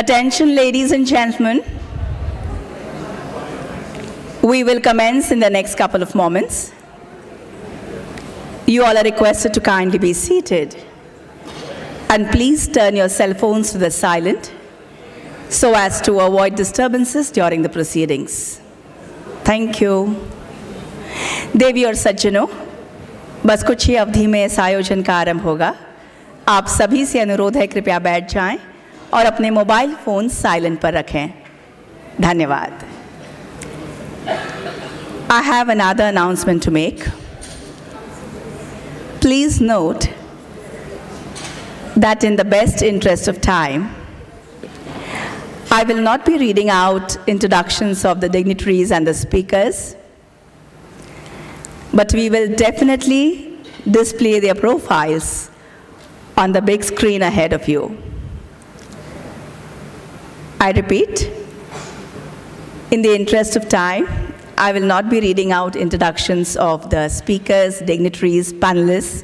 Attention, ladies and gentlemen. We will commence in the next couple of moments. You all are requested to kindly be seated. And please turn your cell phones to the silent so as to avoid disturbances during the proceedings. Thank you. देवी और सज्जनों, बस कुछ ही अवधि में इस आयोजन का आरंभ होगा। आप सभी से अनुरोध है कृपया बैठ जाएं और अपने मोबाइल फोन साइलेंट पर रखें। धन्यवाद। I have another announcement to make. Please note that in the best interest of time, I will not be reading out introductions of the dignitaries and the speakers, but we will definitely display their profiles on the big screen ahead of you. I repeat, in the interest of time, I will not be reading out introductions of the speakers, dignitaries, panelists,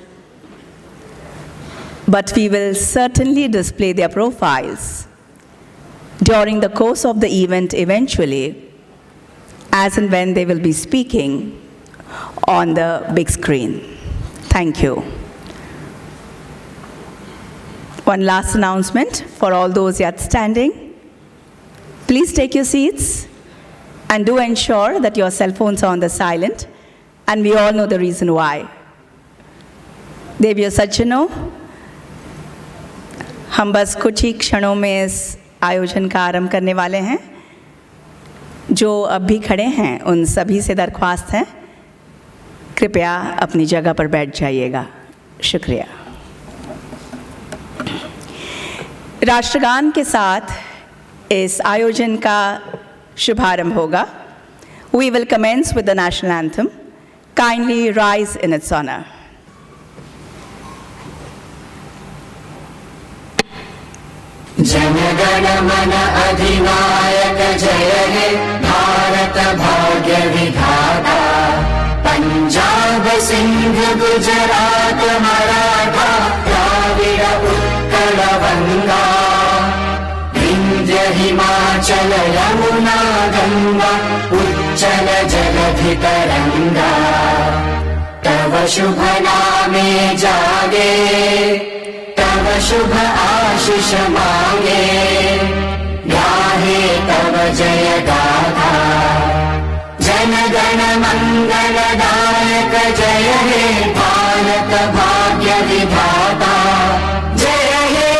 but we will certainly display their profiles during the course of the event eventually, as and when they will be speaking on the big screen. Thank you. One last announcement for all those yet standing. Please take your seats and do ensure that your cell phones are on the silent, and we all know the reason why. देवी और सज्जनों, हम बस कुछ ही क्षणों में इस आयोजन का आरंभ करने वाले हैं। जो अब भी खड़े हैं उन सभी से दरख्वास्त है कृपया अपनी जगह पर बैठ जाइएगा। शुक्रिया। राष्ट्रगान के साथ इस आयोजन का शुभारंभ होगा। We will commence with the national anthem. Kindly rise in its honor. जनगण मन अधिनायक जय हे भारत भाग्य विधाता पंजाब सिंध गुजरात मराठा द्राविड़ उत्कल गंगा विंध्य हिमाचल यमुना गंगा उच्चल जलधि तरंगा तव शुभ नामे जागे तव शुभ आशीष मांगे गाहे तव जय गाथा जन गण मंगलदायक जय हे भारत भाग्य विधाता जय हे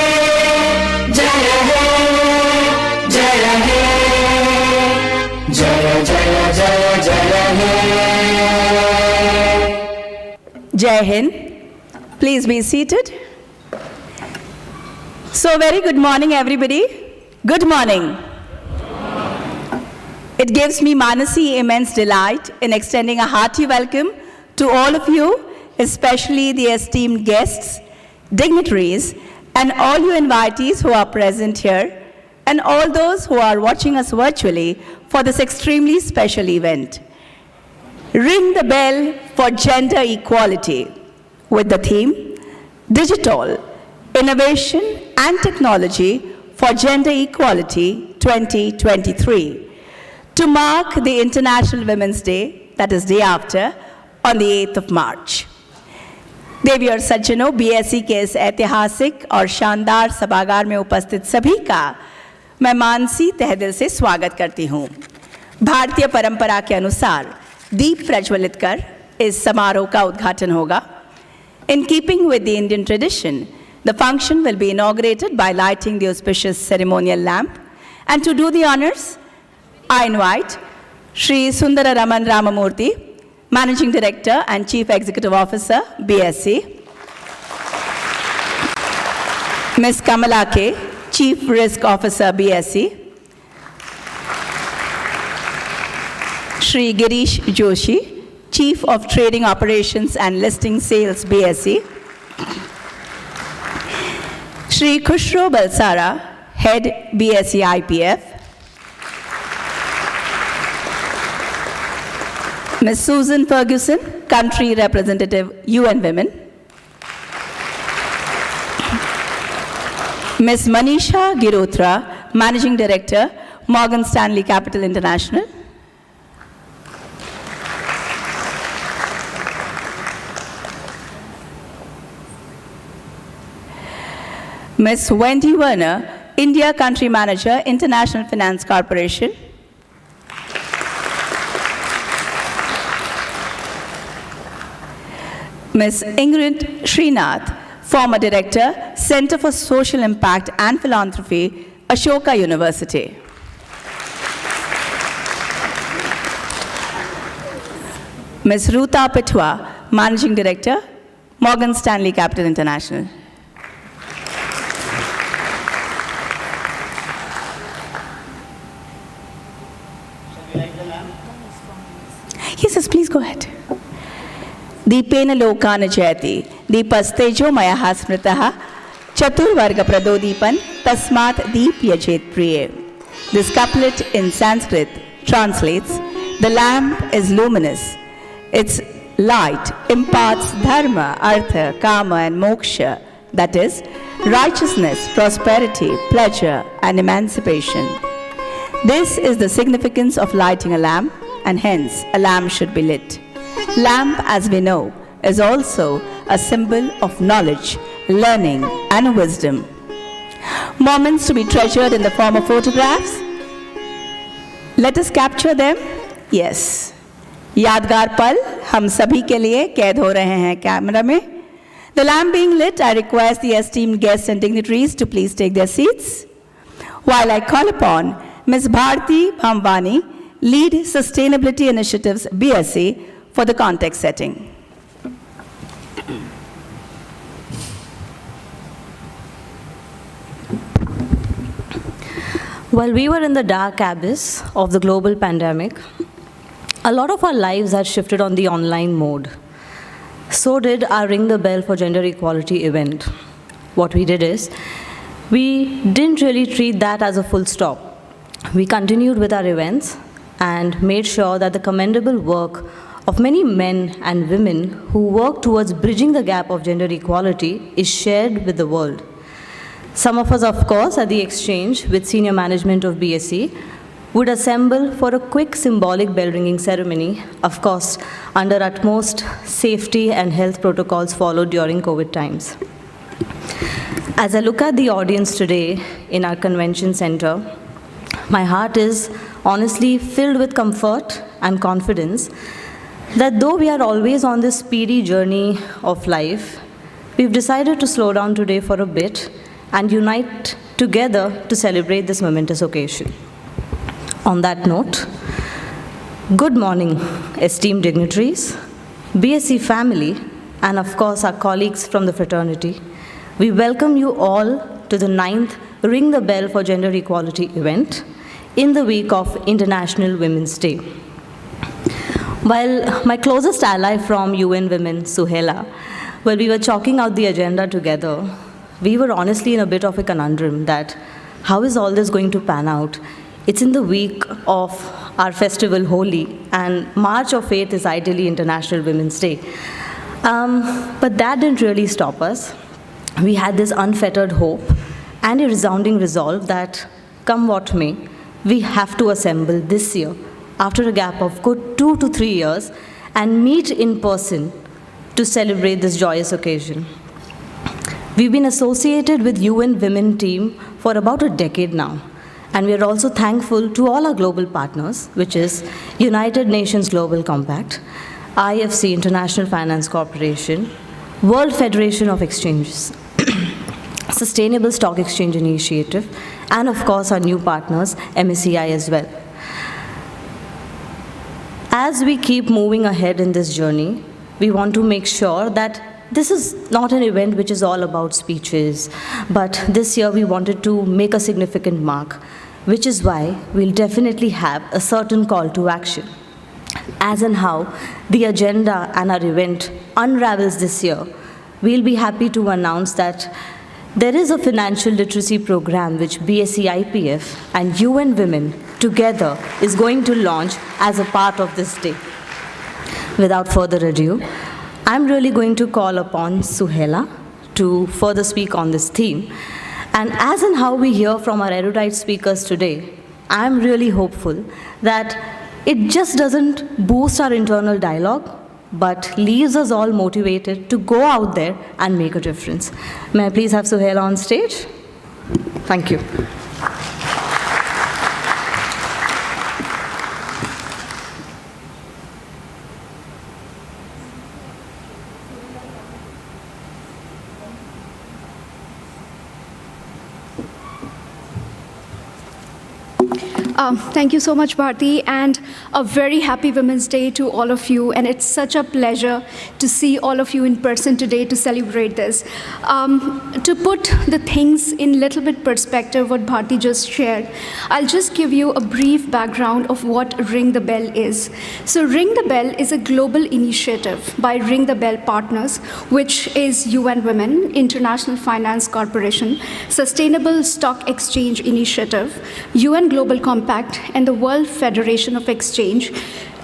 जय हे जय हे जय जय जय जय हे Jai Hind. Please be seated. So very good morning, everybody. Good morning. It gives me, Manasi, immense delight in extending a hearty welcome to all of you, especially the esteemed guests, dignitaries, and all you invitees who are present here, and all those who are watching us virtually for this extremely special event. Ring the bell for gender equality with the theme, Digital, Innovation and Technology for Gender Equality 2023, to mark the International Women's Day, that is day after, on the 8th of March. देवी और सज्जनों, BSE के इस ऐतिहासिक और शानदार सभागार में उपस्थित सभी का मैं मानसी तहदिल से स्वागत करती हूँ। भारतीय परंपरा के अनुसार दीप प्रज्वलित कर इस समारोह का उद्घाटन होगा। In keeping with the Indian tradition, the function will be inaugurated by lighting the auspicious ceremonial lamp. And to do the honors, I invite Shri Sundara Raman Ramamurthy, Managing Director and Chief Executive Officer, BSE, Ms. Kamala K, Chief Risk Officer, BSE, Shri Girish Joshi, Chief of Trading Operations and Listing Sales, BSE, Shri Khushro Balsara, Head, BSE IPF, Ms. Susan Ferguson, Country Representative, UN Women, Ms. Manisha Girotra, Managing Director, Morgan Stanley Capital International. Ms. Wendy Werner, India Country Manager, International Finance Corporation. Ms. Ingrid Srinath, former Director, Center for Social Impact and Philanthropy, Ashoka University. Ms. Ruta Petwa, Managing Director, Morgan Stanley Capital International. Yes, please go ahead. Deepena lokana jayati, deepastejo mayaha smritaha, chaturvarga pradodeepan, tasmat deepya jet priye. This couplet in Sanskrit translates, the lamp is luminous. Its light imparts dharma, artha, kama and moksha, that is, righteousness, prosperity, pleasure and emancipation. This is the significance of lighting a lamp, and hence a lamp should be lit. Lamp, as we know, is also a symbol of knowledge, learning and wisdom. Moments to be treasured in the form of photographs. Let us capture them. Yes. यादगार पल हम सभी के लिए कैद हो रहे हैं कैमरा में. The lamp being lit, I request the esteemed guests and dignitaries to please take their seats. While I call upon Ms. Bharti Bhamwani, Lead Sustainability Initiatives, BSE, for the context setting. While we were in the dark abyss of the global pandemic, a lot of our lives had shifted on the online mode. So did our Ring the Bell for Gender Equality event. What we did is, we didn't really treat that as a full stop. We continued with our events and made sure that the commendable work of many men and women who work towards bridging the gap of gender equality is shared with the world. Some of us, of course, at the exchange with senior management of BSE would assemble for a quick symbolic bell ringing ceremony, of course, under utmost safety and health protocols followed during COVID times. As I look at the audience today in our convention center, my heart is honestly filled with comfort and confidence that though we are always on this speedy journey of life, we've decided to slow down today for a bit and unite together to celebrate this momentous occasion. On that note, good morning, esteemed dignitaries, BSE family, and of course our colleagues from the fraternity. We welcome you all to the 9th Ring the Bell for Gender Equality event in the week of International Women's Day. While my closest ally from UN Women, Suhela, while we were chalking out the agenda together, we were honestly in a bit of a conundrum that how is all this going to pan out? It's in the week of our festival Holi, and March of 8th is ideally International Women's Day. But that didn't really stop us. We had this unfettered hope and a resounding resolve that, come what may, we have to assemble this year after a gap of good 2 to 3 years and meet in person to celebrate this joyous occasion. We've been associated with UN Women team for about a decade now, and we are also thankful to all our global partners, which is United Nations Global Compact, IFC International Finance Corporation, World Federation of Exchanges, Sustainable Stock Exchange Initiative, and of course our new partners, MSCI as well. As we keep moving ahead in this journey, we want to make sure that this is not an event which is all about speeches, but this year we wanted to make a significant mark, which is why we'll definitely have a certain call to action. As and how the agenda and our event unravels this year, we'll be happy to announce that there is a financial literacy program which BSE IPF and UN Women together is going to launch as a part of this day. Without further ado, I'm really going to call upon Suhela to further speak on this theme. And as in how we hear from our erudite speakers today, I'm really hopeful that it just doesn't boost our internal dialogue, but leaves us all motivated to go out there and make a difference. May I please have Suhaila on stage? Thank you. Thank you so much, Bharti, and a very happy Women's Day to all of you. And it's such a pleasure to see all of you in person today to celebrate this. To put the things in little bit perspective, what Bharti just shared, I'll just give you a brief background of what Ring the Bell is. So Ring the Bell is a global initiative by Ring the Bell Partners, which is UN Women, International Finance Corporation, Sustainable Stock Exchange Initiative, UN Global Compact, and the World Federation of Exchange,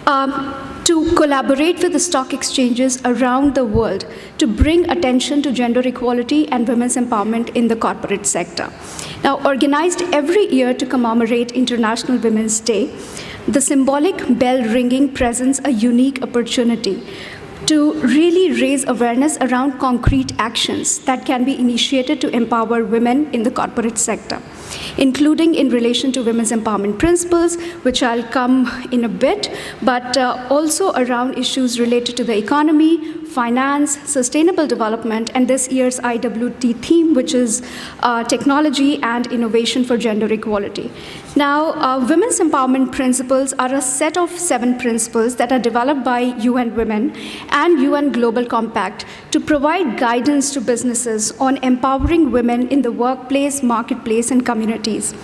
to collaborate with the stock exchanges around the world to bring attention to gender equality and women's empowerment in the corporate sector. Now, organized every year to commemorate International Women's Day, the symbolic bell ringing presents a unique opportunity to really raise awareness around concrete actions that can be initiated to empower women in the corporate sector, including in relation to women's empowerment principles, which I'll come in a bit, but also around issues related to the economy, finance, sustainable development, and this year's IWT theme, which is technology and innovation for gender equality. Now, women's empowerment principles are a set of 7 principles that are developed by UN Women and UN Global Compact to provide guidance to businesses on empowering women in the workplace, marketplace, and communities.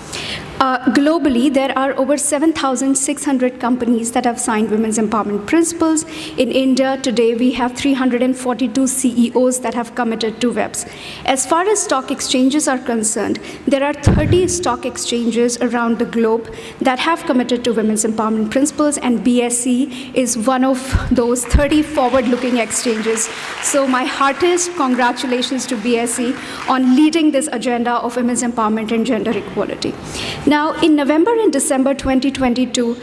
Globally, there are over 7,600 companies that have signed women's empowerment principles. In India, today, we have 342 CEOs that have committed to WEPs. As far as stock exchanges are concerned, there are 30 stock exchanges around the globe that have committed to women's empowerment principles, and BSE is one of those 30 forward-looking exchanges. So my heartiest congratulations to BSE on leading this agenda of women's empowerment and gender equality. Now, in November and December 2022,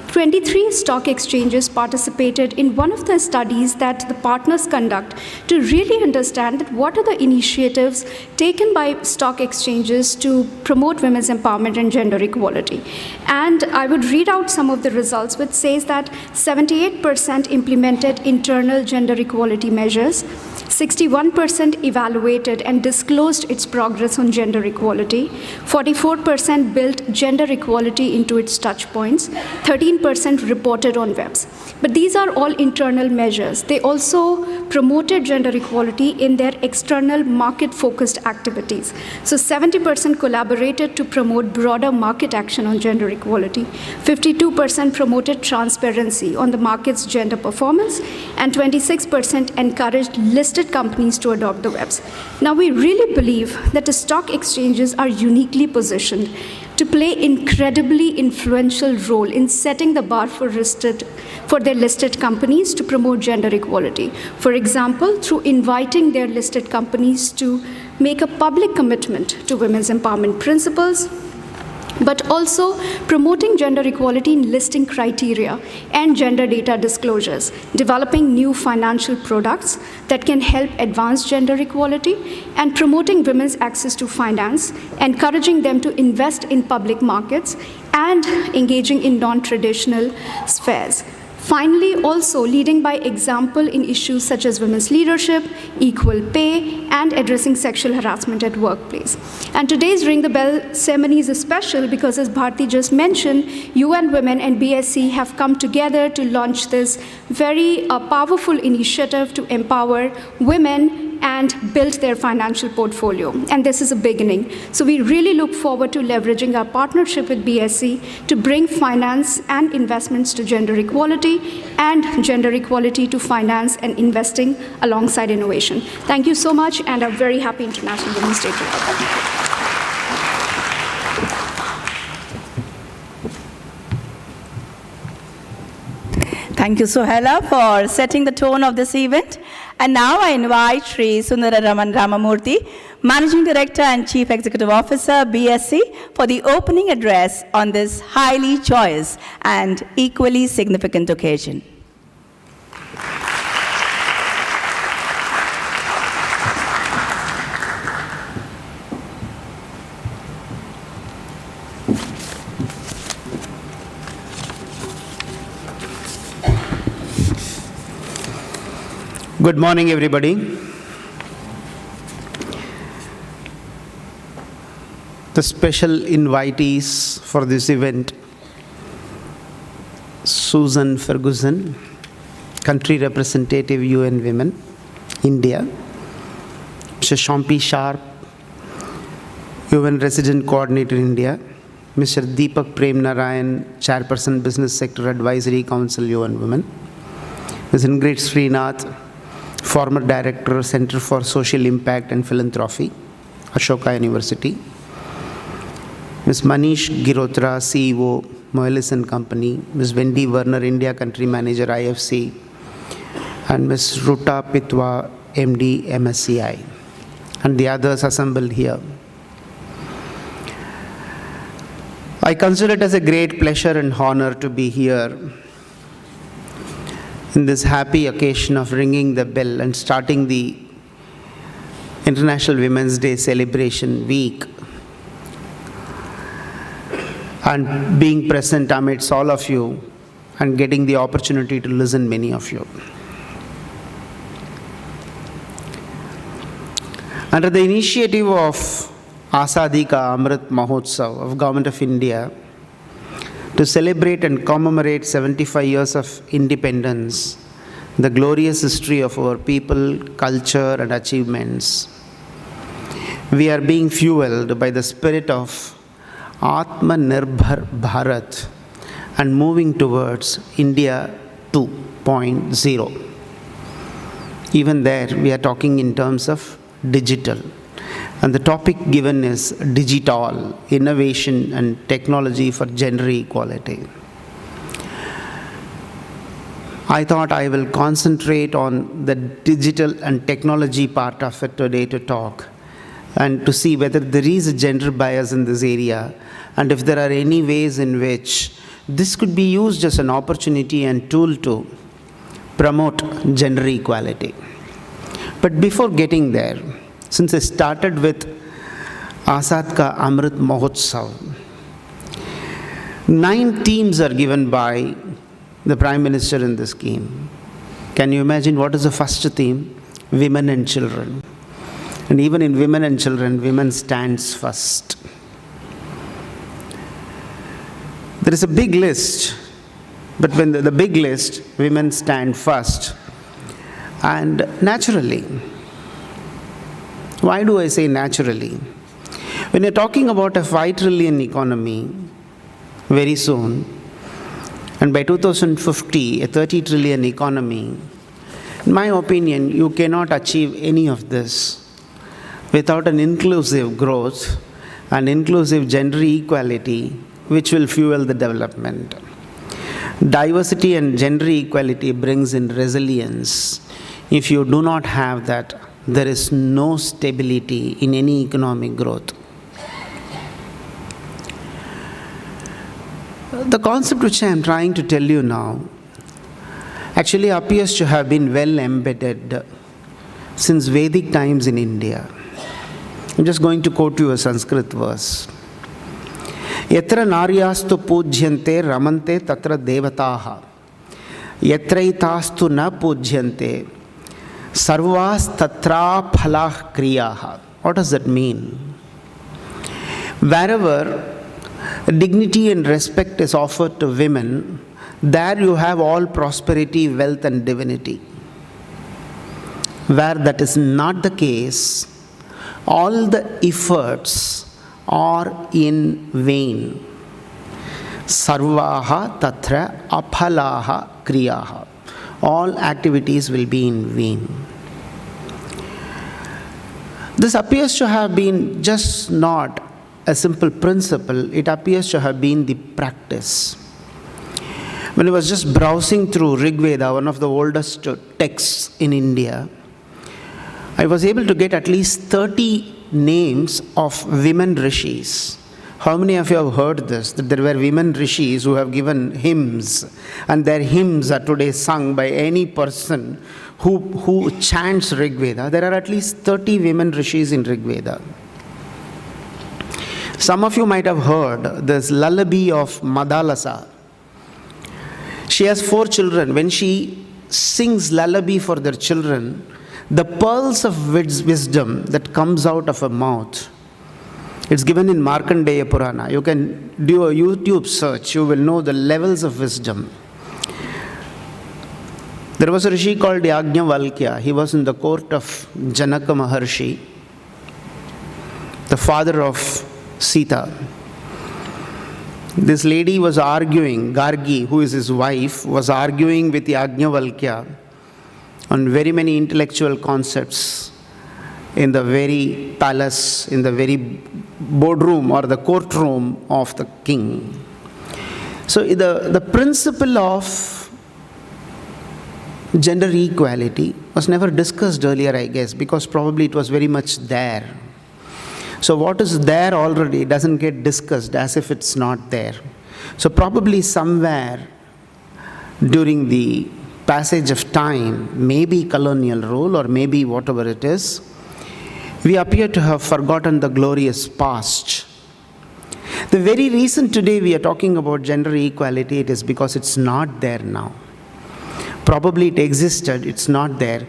23 stock exchanges participated in one of the studies that the partners conduct to really understand that what are the initiatives taken by stock exchanges to promote women's empowerment and gender equality. And I would read out some of the results, which says that 78% implemented internal gender equality measures, 61% evaluated and disclosed its progress on gender equality, 44% built gender equality into its touch points, 13% reported on webs. But these are all internal measures. They also promoted gender equality in their external market-focused activities. So 70% collaborated to promote broader market action on gender equality, 52% promoted transparency on the market's gender performance, and 26% encouraged listed companies to adopt the webs. Now, we really believe that the stock exchanges are uniquely positioned to play incredibly influential role in setting the bar for their listed companies to promote gender equality. For example, through inviting their listed companies to make a public commitment to women's empowerment principles, but also promoting gender equality in listing criteria and gender data disclosures, developing new financial products that can help advance gender equality, and promoting women's access to finance, encouraging them to invest in public markets, and engaging in non-traditional spheres. Finally, also leading by example in issues such as women's leadership, equal pay, and addressing sexual harassment at workplace. And today's Ring the Bell ceremony is special because, as Bharti just mentioned, UN Women and BSE have come together to launch this very powerful initiative to empower women and build their financial portfolio. And this is a beginning. So we really look forward to leveraging our partnership with BSE to bring finance and investments to gender equality and gender equality to finance and investing alongside innovation. Thank you so much, and a very happy International Women's Day to all. Thank you, Sohela, for setting the tone of this event. And now I invite Sri Sundara Raman Ramamurthy, Managing Director and Chief Executive Officer, BSE, for the opening address on this highly joyous and equally significant occasion. Good morning, everybody. The special invitees for this event: Susan Ferguson, Country Representative UN Women, India; Mr. Shampi Sharp, UN Resident Coordinator, India; Mr. Deepak Prem Narayan, Chairperson, Business Sector Advisory Council, UN Women; Ms. Ingrid Srinath, former Director, Center for Social Impact and Philanthropy, Ashoka University; Ms. Manish Girotra, CEO, Moelis & Company; Ms. Wendy Werner, India Country Manager, IFC; and Ms. Ruta Pitwa, MD, MSCI, and the others assembled here. I consider it as a great pleasure and honor to be here in this happy occasion of ringing the bell and starting the International Women's Day celebration week, and being present amidst all of you and getting the opportunity to listen, many of you. Under the initiative of Azadi Ka Amrit Mahotsav of Government of India, to celebrate and commemorate 75 years of independence, the glorious history of our people, culture, and achievements, we are being fueled by the spirit of Atmanirbhar Bharat and moving towards India 2.0. Even there, we are talking in terms of digital. And the topic given is Digital, Innovation and Technology for Gender Equality. I thought I will concentrate on the digital and technology part of it today to talk and to see whether there is a gender bias in this area and if there are any ways in which this could be used as an opportunity and tool to promote gender equality. But before getting there, since I started with Azad Ka Amrit Mahotsav, 9 themes are given by the Prime Minister in this scheme. Can you imagine what is the first theme? Women and children. And even in women and children, women stands first. There is a big list, but when the big list, women stand first. And naturally, why do I say naturally? When you're talking about a 5 trillion economy very soon, and by 2050, a 30 trillion economy, in my opinion, you cannot achieve any of this without an inclusive growth and inclusive gender equality, which will fuel the development. Diversity and gender equality brings in resilience. If you do not have that, there is no stability in any economic growth. The concept which I am trying to tell you now actually appears to have been well embedded since Vedic times in India. I'm just going to quote you a Sanskrit verse. Yatra naryastu pujyante ramante tatra devataha. Yatraitastu na pujyante sarvas tatra phalah kriyaha. What does that mean? Wherever dignity and respect is offered to women, there you have all prosperity, wealth, and divinity. Where that is not the case, all the efforts are in vain. Sarvaha tatra aphalaha kriyaha. All activities will be in vain. This appears to have been just not a simple principle, it appears to have been the practice. When I was just browsing through Rig Veda, one of the oldest texts in India, I was able to get at least 30 names of women rishis. How many of you have heard this, that there were women rishis who have given hymns, and their hymns are today sung by any person who chants Rig Veda? There are at least 30 women rishis in Rig Veda. Some of you might have heard this lullaby of Madalasa. She has 4 children. When she sings lullaby for their children, the pearls of wisdom that comes out of her mouth, it's given in Markandeya Purana. You can do a YouTube search, you will know the levels of wisdom. There was a rishi called Yajnavalkya. He was in the court of Janaka Maharshi, the father of Sita. This lady was arguing, Gargi, who is his wife, was arguing with Yajnavalkya on very many intellectual concepts in the very palace, in the very boardroom or the courtroom of the king. So the principle of gender equality was never discussed earlier, I guess, because probably it was very much there. So what is there already doesn't get discussed as if it's not there. So probably somewhere during the passage of time, maybe colonial rule or maybe whatever it is, we appear to have forgotten the glorious past. The very reason today we are talking about gender equality, it is because it's not there now. Probably it existed, it's not there.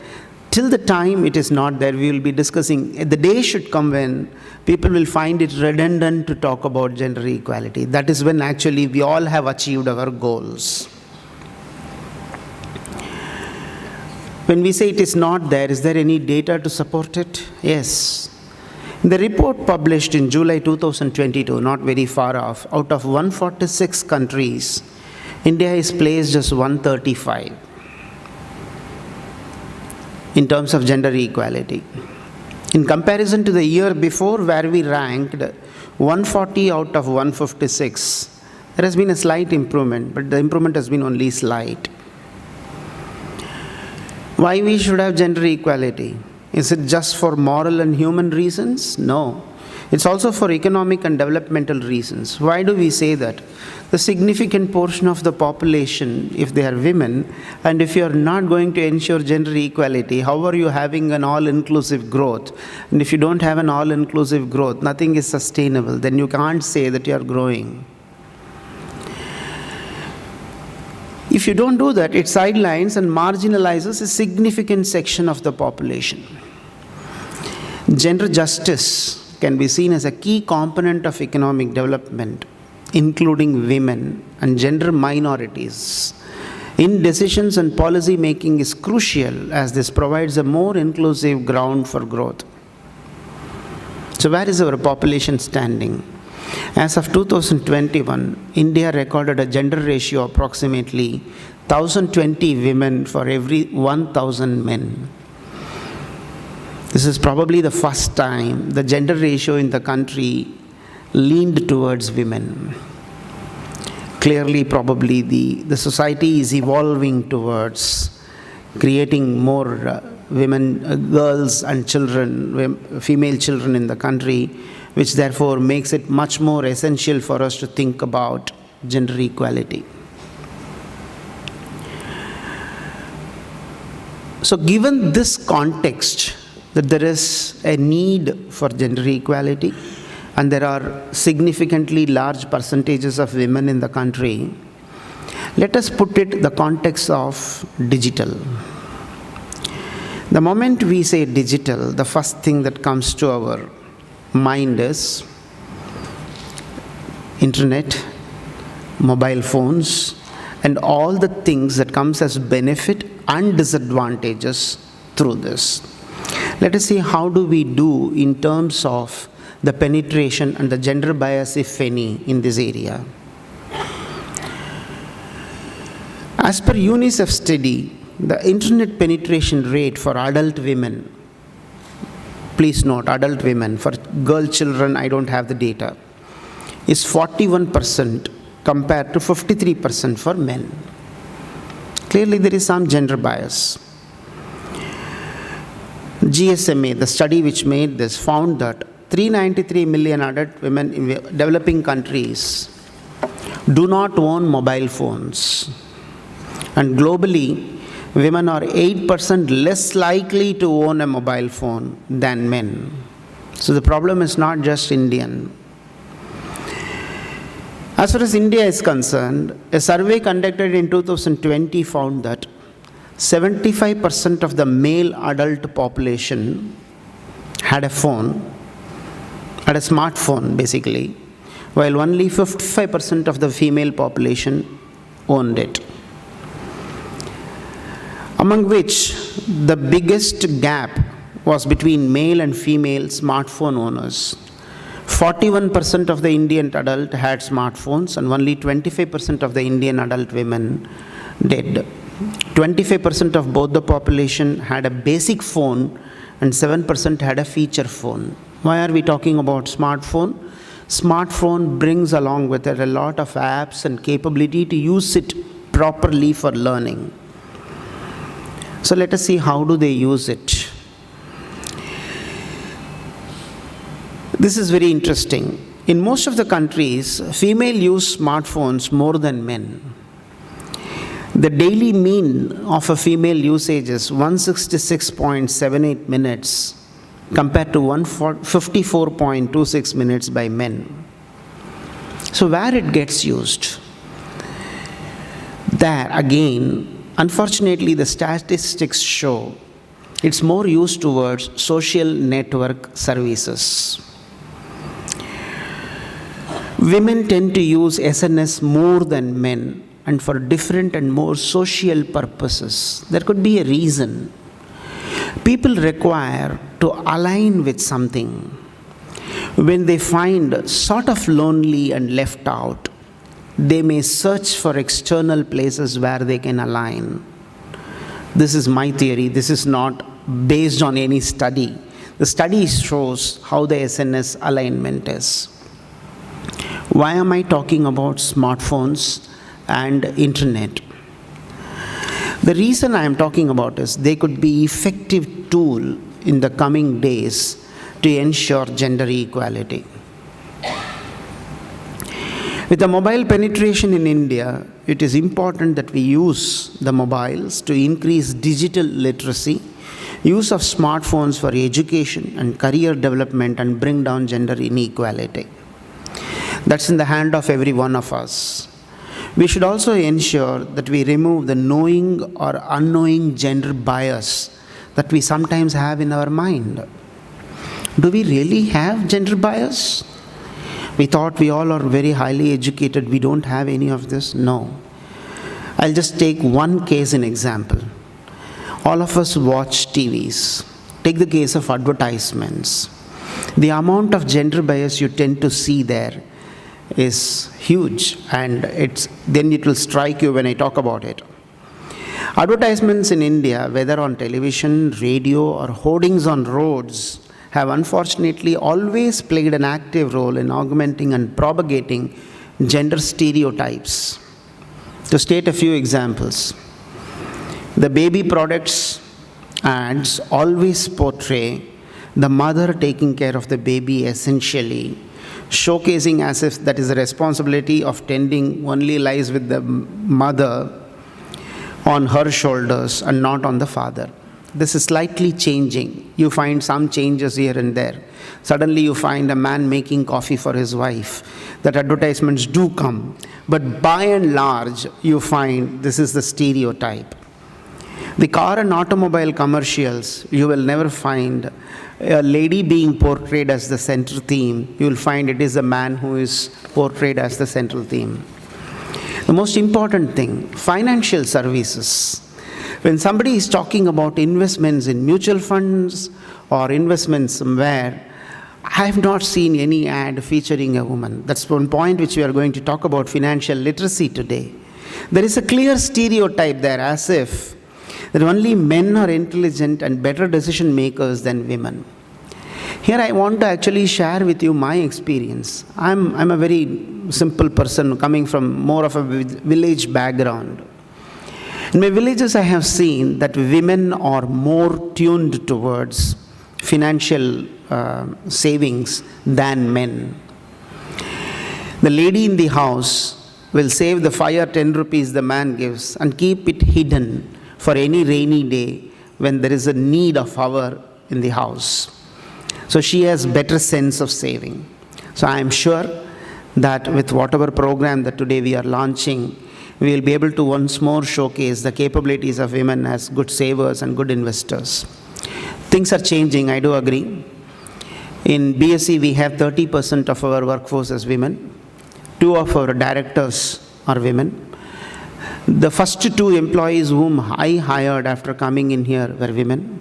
Till the time it is not there, we will be discussing. The day should come when people will find it redundant to talk about gender equality. That is when actually we all have achieved our goals. When we say it is not there, is there any data to support it? Yes. In the report published in July 2022, not very far off, out of 146 countries, India is placed as 135 in terms of gender equality. In comparison to the year before, where we ranked 140 out of 156, there has been a slight improvement, but the improvement has been only slight. Why we should have gender equality? Is it just for moral and human reasons? No. It's also for economic and developmental reasons. Why do we say that? The significant portion of the population, if they are women, and if you are not going to ensure gender equality, how are you having an all-inclusive growth? And if you don't have an all-inclusive growth, nothing is sustainable. Then you can't say that you are growing. If you don't do that, it sidelines and marginalizes a significant section of the population. Gender justice can be seen as a key component of economic development, including women and gender minorities. In decisions and policy making is crucial, as this provides a more inclusive ground for growth. So where is our population standing? As of 2021, India recorded a gender ratio of approximately 1,020 women for every 1,000 men. This is probably the first time the gender ratio in the country leaned towards women. Clearly, probably the society is evolving towards creating more women, girls and children, female children in the country, which therefore makes it much more essential for us to think about gender equality. So given this context, that there is a need for gender equality, and there are significantly large percentages of women in the country, let us put it in the context of digital. The moment we say digital, the first thing that comes to our mind is internet, mobile phones, and all the things that comes as benefit and disadvantages through this. Let us see how do we do in terms of the penetration and the gender bias, if any, in this area. As per UNICEF study, the internet penetration rate for adult women, please note adult women, for girl children I don't have the data, is 41% compared to 53% for men. Clearly, there is some gender bias. GSMA, the study which made this, found that 393 million adult women in developing countries do not own mobile phones. And globally, women are 8% less likely to own a mobile phone than men. So the problem is not just Indian. As far as India is concerned, a survey conducted in 2020 found that 75% of the male adult population had a phone, had a smartphone basically, while only 55% of the female population owned it. Among which the biggest gap was between male and female smartphone owners. 41% of the Indian adult had smartphones and only 25% of the Indian adult women did. 25% of both the population had a basic phone and 7% had a feature phone. Why are we talking about smartphone? Smartphone brings along with it a lot of apps and capability to use it properly for learning. So let us see how do they use it. This is very interesting. In most of the countries, female use smartphones more than men. The daily mean of a female usage is 166.78 minutes compared to 154.26 minutes by men. So where it gets used? There again, unfortunately, the statistics show it's more used towards social network services. Women tend to use SNS more than men and for different and more social purposes. There could be a reason. People require to align with something. When they find sort of lonely and left out, they may search for external places where they can align. This is my theory. This is not based on any study. The study shows how the SNS alignment is. Why am I talking about smartphones and internet? The reason I am talking about is they could be effective tool in the coming days to ensure gender equality. With the mobile penetration in India, it is important that we use the mobiles to increase digital literacy, use of smartphones for education and career development, and bring down gender inequality. That's in the hand of every one of us. We should also ensure that we remove the knowing or unknowing gender bias that we sometimes have in our mind. Do we really have gender bias? We thought we all are very highly educated. We don't have any of this. No. I'll just take one case in example. All of us watch TVs. Take the case of advertisements. The amount of gender bias you tend to see there is huge, and then it will strike you when I talk about it. Advertisements in India, whether on television, radio, or hoardings on roads, have unfortunately always played an active role in augmenting and propagating gender stereotypes. To state a few examples, the baby products ads always portray the mother taking care of the baby essentially, showcasing as if that is the responsibility of tending only lies with the mother on her shoulders and not on the father. This is slightly changing. You find some changes here and there. Suddenly you find a man making coffee for his wife. That advertisements do come. But by and large, you find this is the stereotype. The car and automobile commercials, you will never find a lady being portrayed as the central theme. You will find it is a man who is portrayed as the central theme. The most important thing, financial services. When somebody is talking about investments in mutual funds or investments somewhere, I have not seen any ad featuring a woman. That's one point which we are going to talk about, financial literacy today. There is a clear stereotype there, as if that only men are intelligent and better decision makers than women. Here I want to actually share with you my experience. I'm a very simple person coming from more of a village background. In my villages, I have seen that women are more tuned towards financial savings than men. The lady in the house will save the 5 or 10 rupees the man gives and keep it hidden for any rainy day when there is a need of power in the house. So she has better sense of saving. So I am sure that with whatever program that today we are launching, we will be able to once more showcase the capabilities of women as good savers and good investors. Things are changing, I do agree. In BSE, we have 30% of our workforce as women. 2 of our directors are women. The first 2 employees whom I hired after coming in here were women.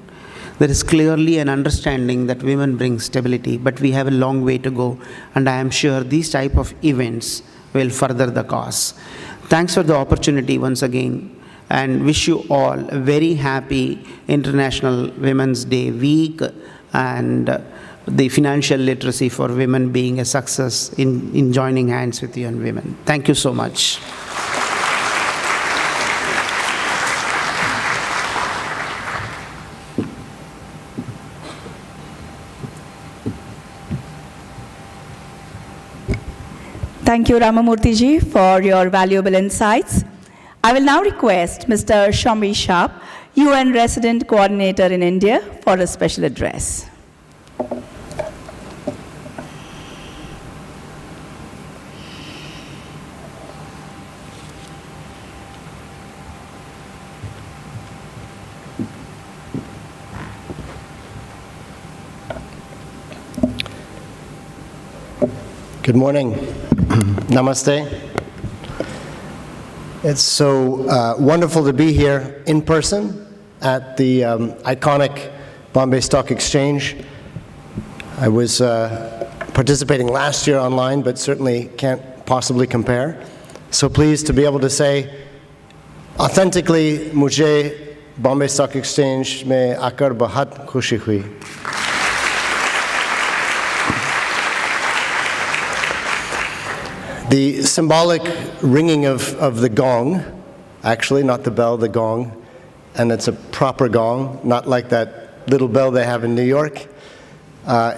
There is clearly an understanding that women bring stability, but we have a long way to go, and I am sure these type of events will further the cause. Thanks for the opportunity once again, and wish you all a very happy International Women's Day week, and the financial literacy for women being a success in joining hands with you and women. Thank you so much. Thank you, Ramamurthy ji, for your valuable insights. I will now request Mr. Shombi Sharp, UN Resident Coordinator in India, for a special address. Good morning. Namaste. It's so wonderful to be here in person at the iconic Bombay Stock Exchange. I was participating last year online, but certainly can't possibly compare. So pleased to be able to say, authentically, mujhe Bombay Stock Exchange mein aakar bahut khushi hui. The symbolic ringing of the gong, actually, not the bell, the gong, and it's a proper gong, not like that little bell they have in New York,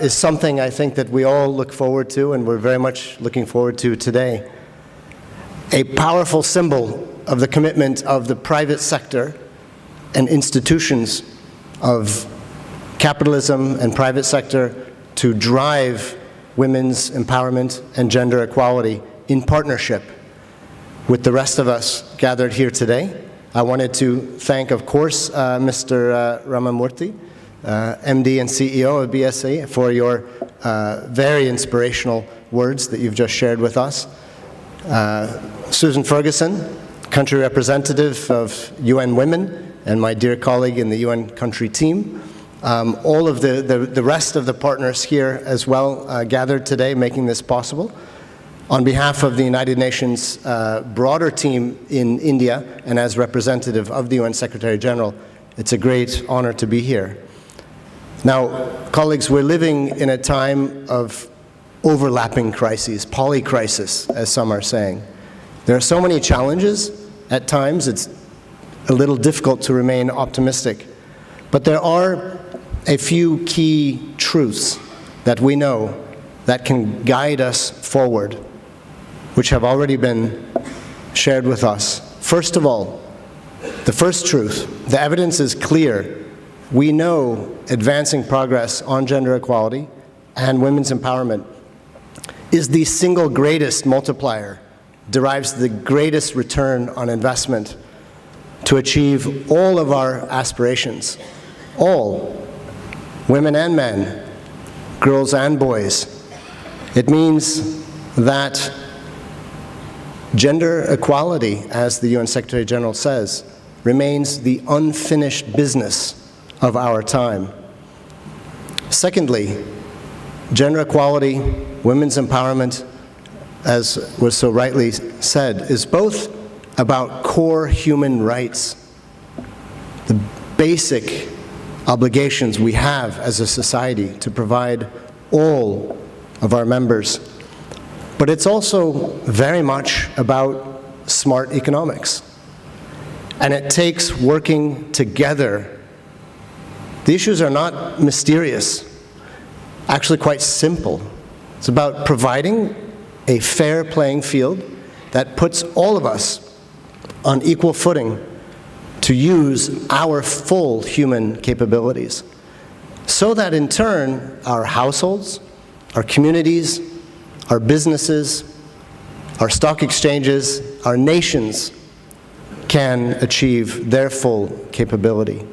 is something I think that we all look forward to, and we're very much looking forward to today. A powerful symbol of the commitment of the private sector and institutions of capitalism and private sector to drive women's empowerment and gender equality in partnership with the rest of us gathered here today. I wanted to thank, of course, Mr. Ramamurthy, MD and CEO of BSE, for your very inspirational words that you've just shared with us. Susan Ferguson, country representative of UN Women, and my dear colleague in the UN country team. All of the rest of the partners here as well gathered today, making this possible. On behalf of the United Nations broader team in India, and as representative of the UN Secretary General, it's a great honor to be here. Now, colleagues, we're living in a time of overlapping crises, polycrisis, as some are saying. There are so many challenges. At times, it's a little difficult to remain optimistic. But there are a few key truths that we know that can guide us forward, which have already been shared with us. First of all, the first truth, the evidence is clear. We know advancing progress on gender equality and women's empowerment is the single greatest multiplier, derives the greatest return on investment to achieve all of our aspirations. All, women and men, girls and boys. It means that gender equality, as the UN Secretary General says, remains the unfinished business of our time. Secondly, gender equality, women's empowerment, as was so rightly said, is both about core human rights, the basic obligations we have as a society to provide all of our members. But it's also very much about smart economics. And it takes working together. The issues are not mysterious, actually quite simple. It's about providing a fair playing field that puts all of us on equal footing to use our full human capabilities, so that in turn our households, our communities, our businesses, our stock exchanges, our nations can achieve their full capability.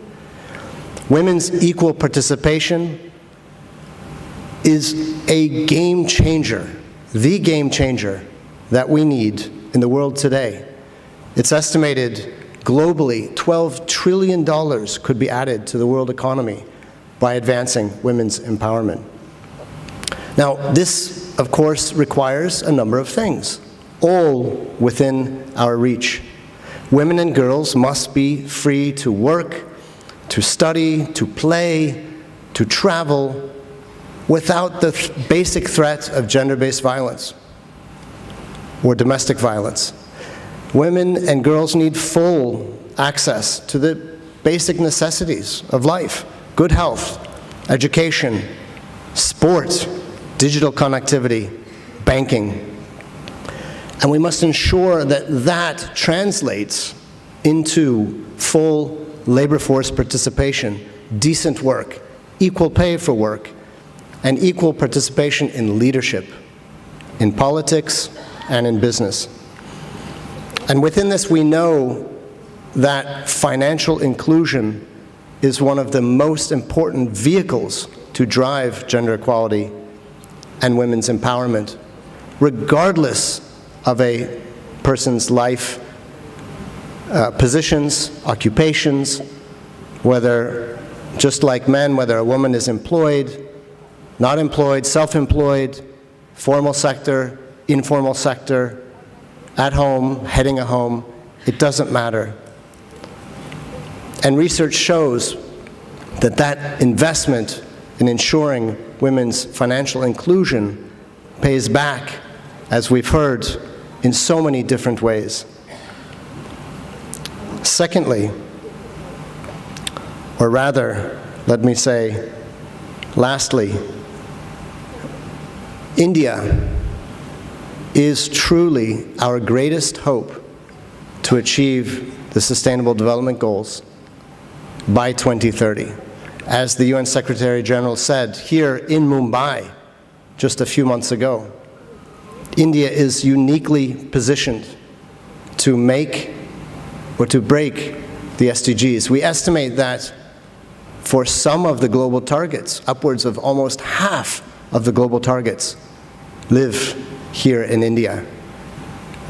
Women's equal participation is a game changer, the game changer that we need in the world today. It's estimated globally $12 trillion could be added to the world economy by advancing women's empowerment. Now, this, of course, requires a number of things, all within our reach. Women and girls must be free to work, to study, to play, to travel, without the basic threat of gender-based violence or domestic violence. Women and girls need full access to the basic necessities of life: good health, education, sport, digital connectivity, banking. And we must ensure that that translates into full labor force participation, decent work, equal pay for work, and equal participation in leadership, in politics, and in business. And within this, we know that financial inclusion is one of the most important vehicles to drive gender equality and women's empowerment, regardless of a person's life, positions, occupations, whether, just like men, whether a woman is employed, not employed, self-employed, formal sector, informal sector, at home, heading a home, it doesn't matter. And research shows that that investment in ensuring women's financial inclusion pays back, as we've heard, in so many different ways. Secondly, or rather, let me say, lastly, India is truly our greatest hope to achieve the Sustainable Development Goals by 2030. As the UN Secretary General said here in Mumbai just a few months ago, India is uniquely positioned to make or to break the SDGs. We estimate that for some of the global targets, upwards of almost half of the global targets live here in India.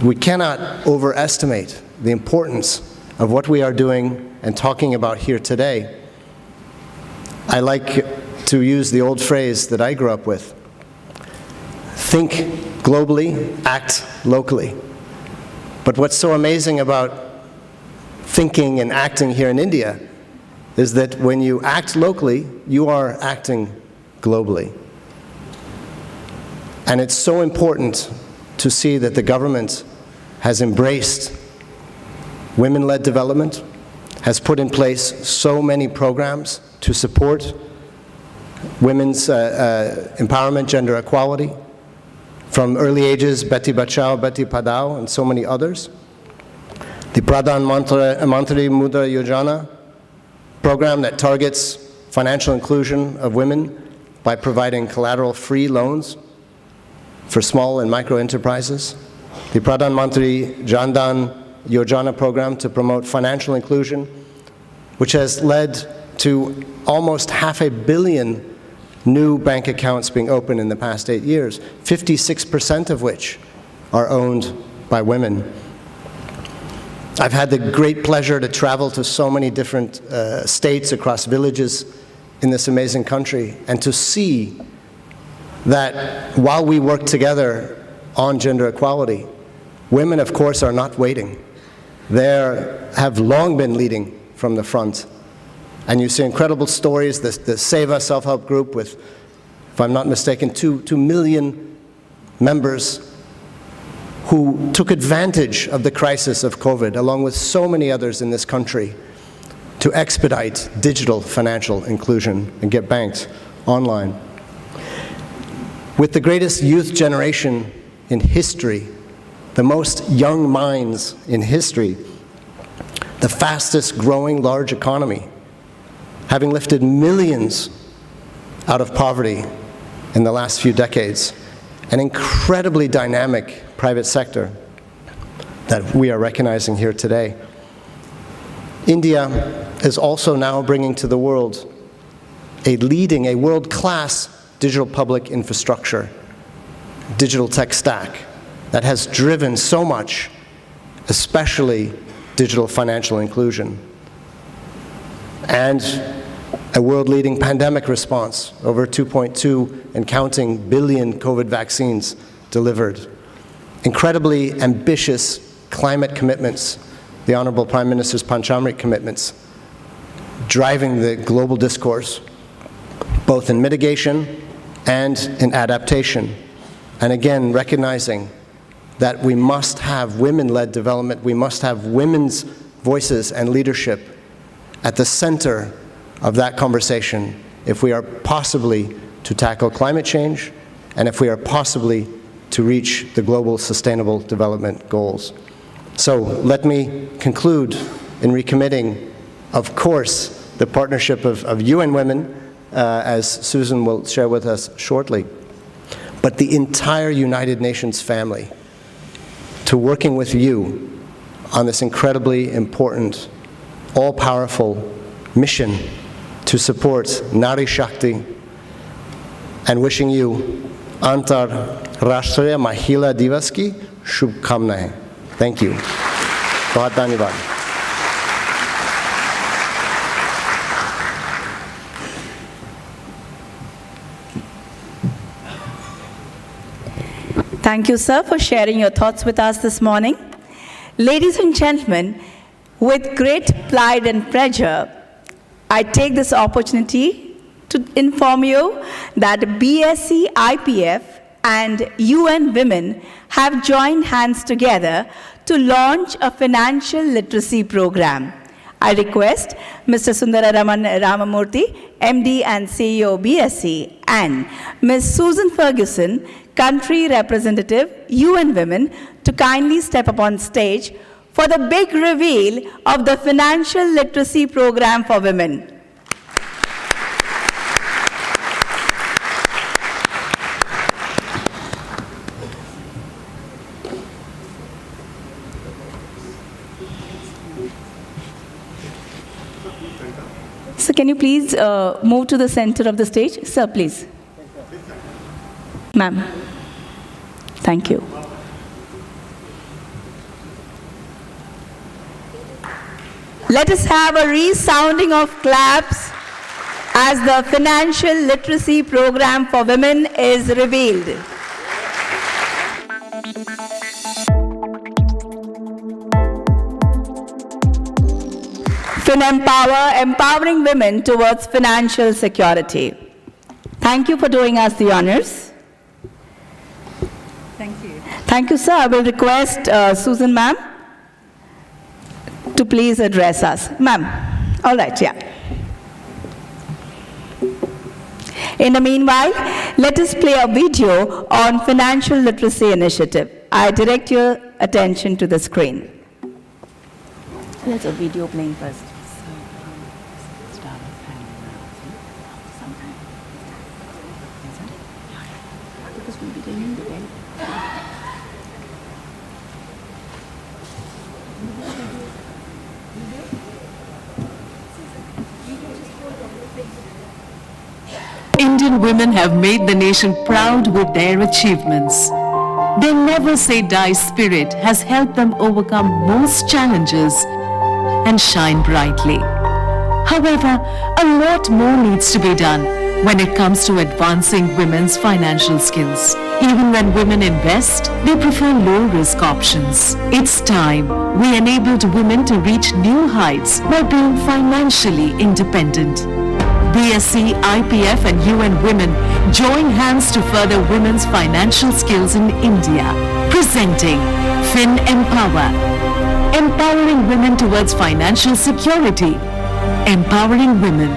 We cannot overestimate the importance of what we are doing and talking about here today. I like to use the old phrase that I grew up with: think globally, act locally. But what's so amazing about thinking and acting here in India is that when you act locally, you are acting globally. And it's so important to see that the government has embraced women-led development, has put in place so many programs to support women's empowerment, gender equality, from early ages, Beti Bachao, Beti Padhao, and so many others. The Pradhan Mantri Mudra Yojana program that targets financial inclusion of women by providing collateral-free loans for small and micro enterprises. The Pradhan Mantri Jan Dhan Yojana program to promote financial inclusion, which has led to almost 500 million new bank accounts being opened in the past 8 years, 56% of which are owned by women. I've had the great pleasure to travel to so many different states across villages in this amazing country, and to see that while we work together on gender equality, women, of course, are not waiting. They have long been leading from the front. And you see incredible stories, the Save Us self-help group with, if I'm not mistaken, 2 million members who took advantage of the crisis of COVID, along with so many others in this country, to expedite digital financial inclusion and get banks online. With the greatest youth generation in history, the most young minds in history, the fastest growing large economy, having lifted millions out of poverty in the last few decades, an incredibly dynamic private sector that we are recognizing here today. India is also now bringing to the world a world-class digital public infrastructure, digital tech stack that has driven so much, especially digital financial inclusion. And a world-leading pandemic response, over 2.2 and counting billion COVID vaccines delivered. Incredibly ambitious climate commitments, the Honorable Prime Minister's Panchamrit commitments, driving the global discourse, both in mitigation and in adaptation. And again, recognizing that we must have women-led development, we must have women's voices and leadership at the center of that conversation if we are possibly to tackle climate change and if we are possibly to reach the global sustainable development goals. So let me conclude in recommitting, of course, the partnership of UN Women, as Susan will share with us shortly, but the entire United Nations family to working with you on this incredibly important, all-powerful mission to support Nari Shakti, and wishing you Antar Rashtriya Mahila Divas ki Shubhkamnaएं. Thank you. बहुत धन्यवाद. Thank you, sir, for sharing your thoughts with us this morning. Ladies and gentlemen, with great pride and pleasure, I take this opportunity to inform you that BSE IPF and UN Women have joined hands together to launch a financial literacy program. I request Mr. Sundararaman Ramamurthy, MD and CEO BSE, and Ms. Susan Ferguson, Country Representative, UN Women, to kindly step up on stage for the big reveal of the Financial Literacy Program for Women. So can you please move to the center of the stage? Sir, please. Ma'am. Thank you. Let us have a resounding of claps as the Financial Literacy Program for Women is revealed. FinEmpower, empowering women towards financial security. Thank you for doing us the honors. Thank you. Thank you, sir. I will request Susan, ma'am, to please address us. Ma'am, all right, yeah. In the meanwhile, let us play a video on Financial Literacy Initiative. I direct your attention to the screen. There's a video playing first. Indian women have made the nation proud with their achievements. Their never-say-die spirit has helped them overcome most challenges and shine brightly. However, a lot more needs to be done when it comes to advancing women's financial skills. Even when women invest, they prefer low-risk options. It's time we enabled women to reach new heights by being financially independent. BSE, IPF and UN Women join hands to further women's financial skills in India. Presenting Fin Empower. Empowering women towards financial security. Empowering women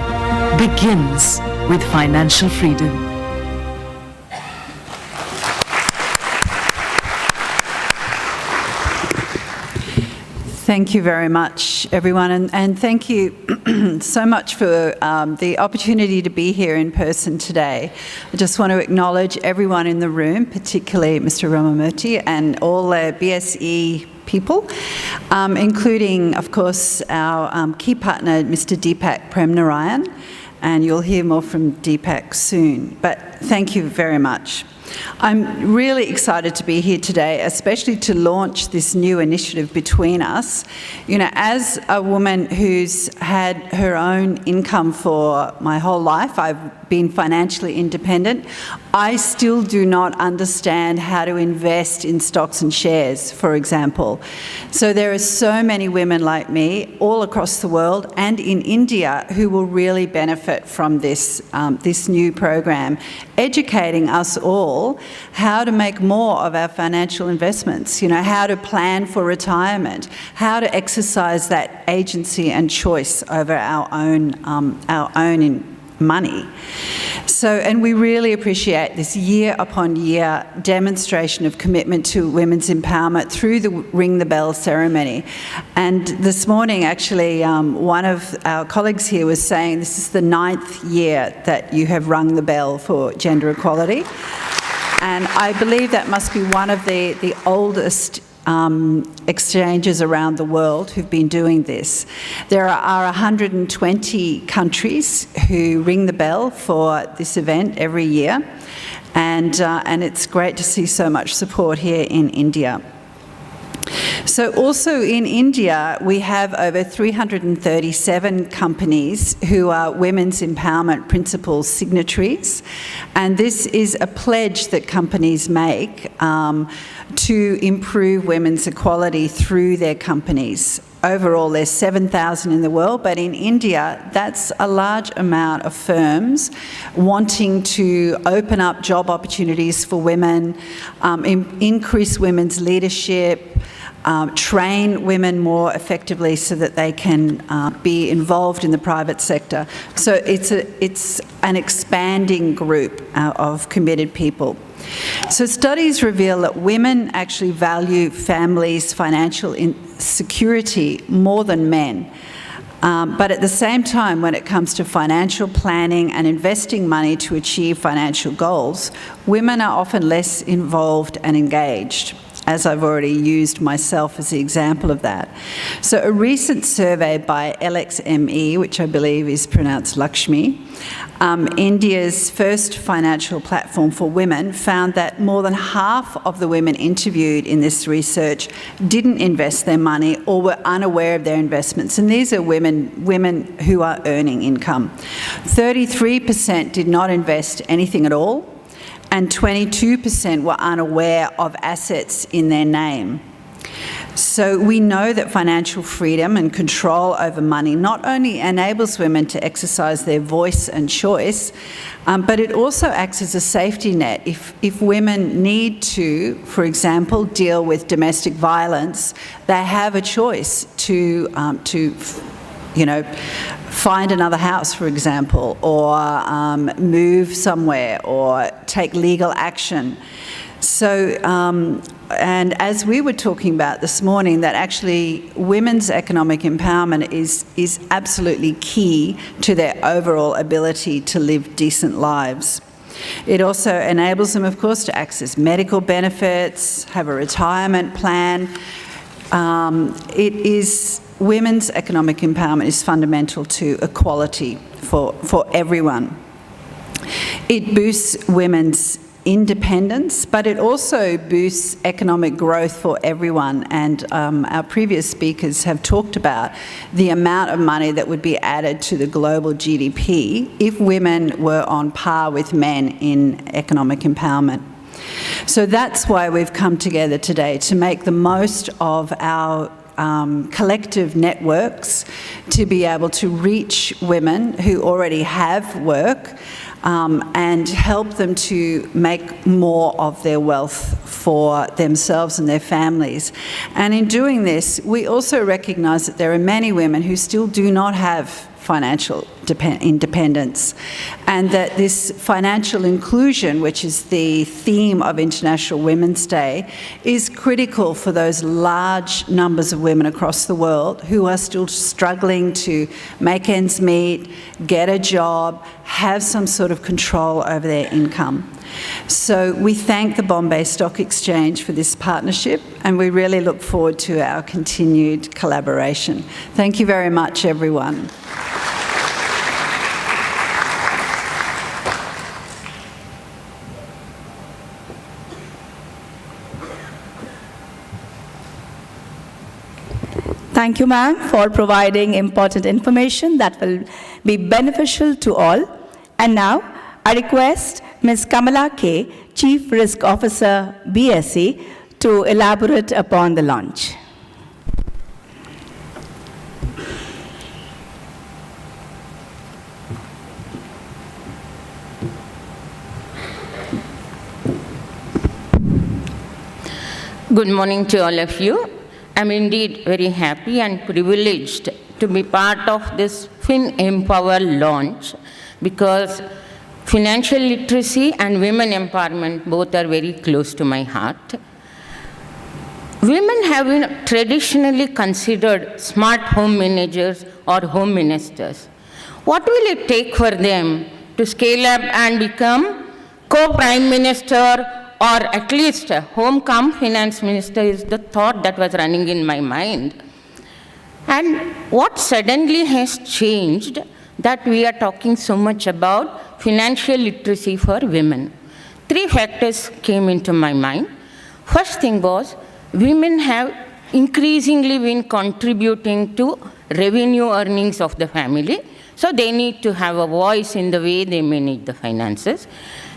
begins with financial freedom. Thank you very much, everyone, and thank you so much for the opportunity to be here in person today. I just want to acknowledge everyone in the room, particularly Mr. Ramamurthy and all the BSE people, including, of course, our key partner, Mr. Deepak Premnarayan, and you'll hear more from Deepak soon. But thank you very much. I'm really excited to be here today, especially to launch this new initiative between us. You know, as a woman who's had her own income for my whole life, I've been financially independent, I still do not understand how to invest in stocks and shares, for example. So there are so many women like me all across the world and in India who will really benefit from this, this new program, educating us all how to make more of our financial investments, you know, how to plan for retirement, how to exercise that agency and choice over our own money. So, and we really appreciate this year upon year demonstration of commitment to women's empowerment through the Ring the Bell ceremony. And this morning, actually, one of our colleagues here was saying this is the 9th year that you have rung the bell for gender equality. And I believe that must be one of the oldest exchanges around the world who've been doing this. There are 120 countries who ring the bell for this event every year, and it's great to see so much support here in India. So also in India, we have over 337 companies who are Women's Empowerment Principles signatories, and this is a pledge that companies make to improve women's equality through their companies. Overall, there's 7,000 in the world, but in India, that's a large amount of firms wanting to open up job opportunities for women, increase women's leadership, train women more effectively so that they can be involved in the private sector. So it's an expanding group of committed people. So studies reveal that women actually value families' financial security more than men. But at the same time, when it comes to financial planning and investing money to achieve financial goals, women are often less involved and engaged, as I've already used myself as the example of that. So a recent survey by LXME, which I believe is pronounced Lakshmi, India's first financial platform for women, found that more than half of the women interviewed in this research didn't invest their money or were unaware of their investments. And these are women who are earning income. 33% did not invest anything at all, and 22% were unaware of assets in their name. So we know that financial freedom and control over money not only enables women to exercise their voice and choice, but it also acts as a safety net. If women need to, for example, deal with domestic violence, they have a choice to find another house, for example, or move somewhere or take legal action. So, and as we were talking about this morning, that actually women's economic empowerment is absolutely key to their overall ability to live decent lives. It also enables them, of course, to access medical benefits, have a retirement plan. Women's economic empowerment is fundamental to equality for everyone. It boosts women's independence, but it also boosts economic growth for everyone. And our previous speakers have talked about the amount of money that would be added to the global GDP if women were on par with men in economic empowerment. So that's why we've come together today, to make the most of our collective networks to be able to reach women who already have work and help them to make more of their wealth for themselves and their families. And in doing this, we also recognise that there are many women who still do not have financial independence, and that this financial inclusion, which is the theme of International Women's Day, is critical for those large numbers of women across the world who are still struggling to make ends meet, get a job, have some sort of control over their income. So we thank the Bombay Stock Exchange for this partnership, and we really look forward to our continued collaboration. Thank you very much, everyone. Thank you, ma'am, for providing important information that will be beneficial to all. And now, I request Ms. Kamala K., Chief Risk Officer, BSE, to elaborate upon the launch. Good morning to all of you. I'm indeed very happy and privileged to be part of this FinEmpower launch, because financial literacy and women empowerment both are very close to my heart. Women have been traditionally considered smart home managers or home ministers. What will it take for them to scale up and become co-prime minister, or at least home cum finance minister is the thought that was running in my mind. And what suddenly has changed that we are talking so much about financial literacy for women? Three factors came into my mind. First thing was, women have increasingly been contributing to revenue earnings of the family, so they need to have a voice in the way they manage the finances.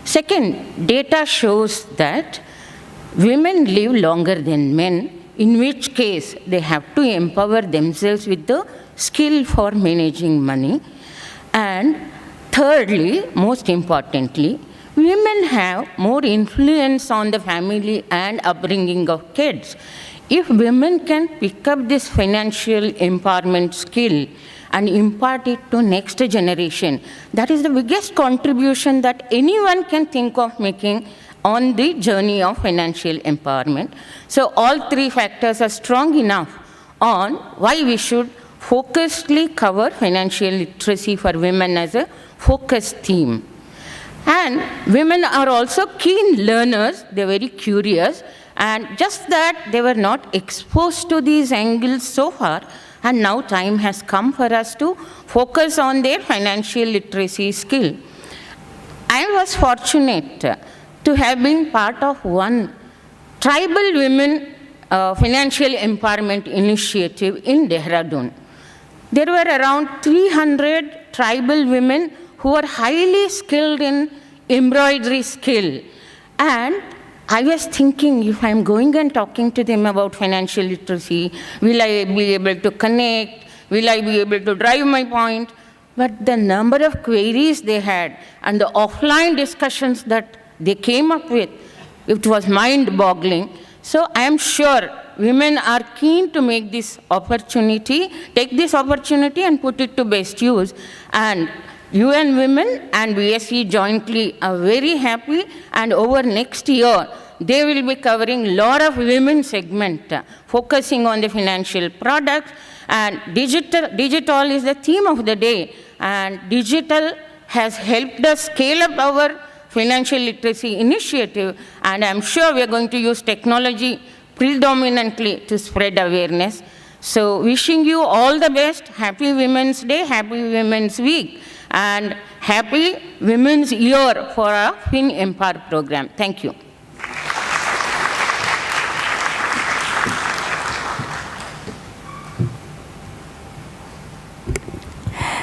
Second, data shows that women live longer than men, in which case they have to empower themselves with the skill for managing money. And thirdly, most importantly, women have more influence on the family and upbringing of kids. If women can pick up this financial empowerment skill and impart it to next generation, that is the biggest contribution that anyone can think of making on the journey of financial empowerment. So all three factors are strong enough on why we should focusedly cover financial literacy for women as a focused theme. And women are also keen learners, they're very curious, and just that they were not exposed to these angles so far, and now time has come for us to focus on their financial literacy skill. I was fortunate to have been part of one tribal women financial empowerment initiative in Dehradun. There were around 300 tribal women who were highly skilled in embroidery skill. And I was thinking, if I'm going and talking to them about financial literacy, will I be able to connect? Will I be able to drive my point? But the number of queries they had and the offline discussions that they came up with, it was mind-boggling. So I am sure women are keen to make this opportunity, take this opportunity and put it to best use. And UN Women and BSE jointly are very happy, and over next year, they will be covering a lot of women segment, focusing on the financial products, and digital is the theme of the day, and digital has helped us scale up our financial literacy initiative, and I'm sure we are going to use technology predominantly to spread awareness. So wishing you all the best. Happy Women's Day, happy Women's Week, and happy Women's Year for our FinEmpower program. Thank you.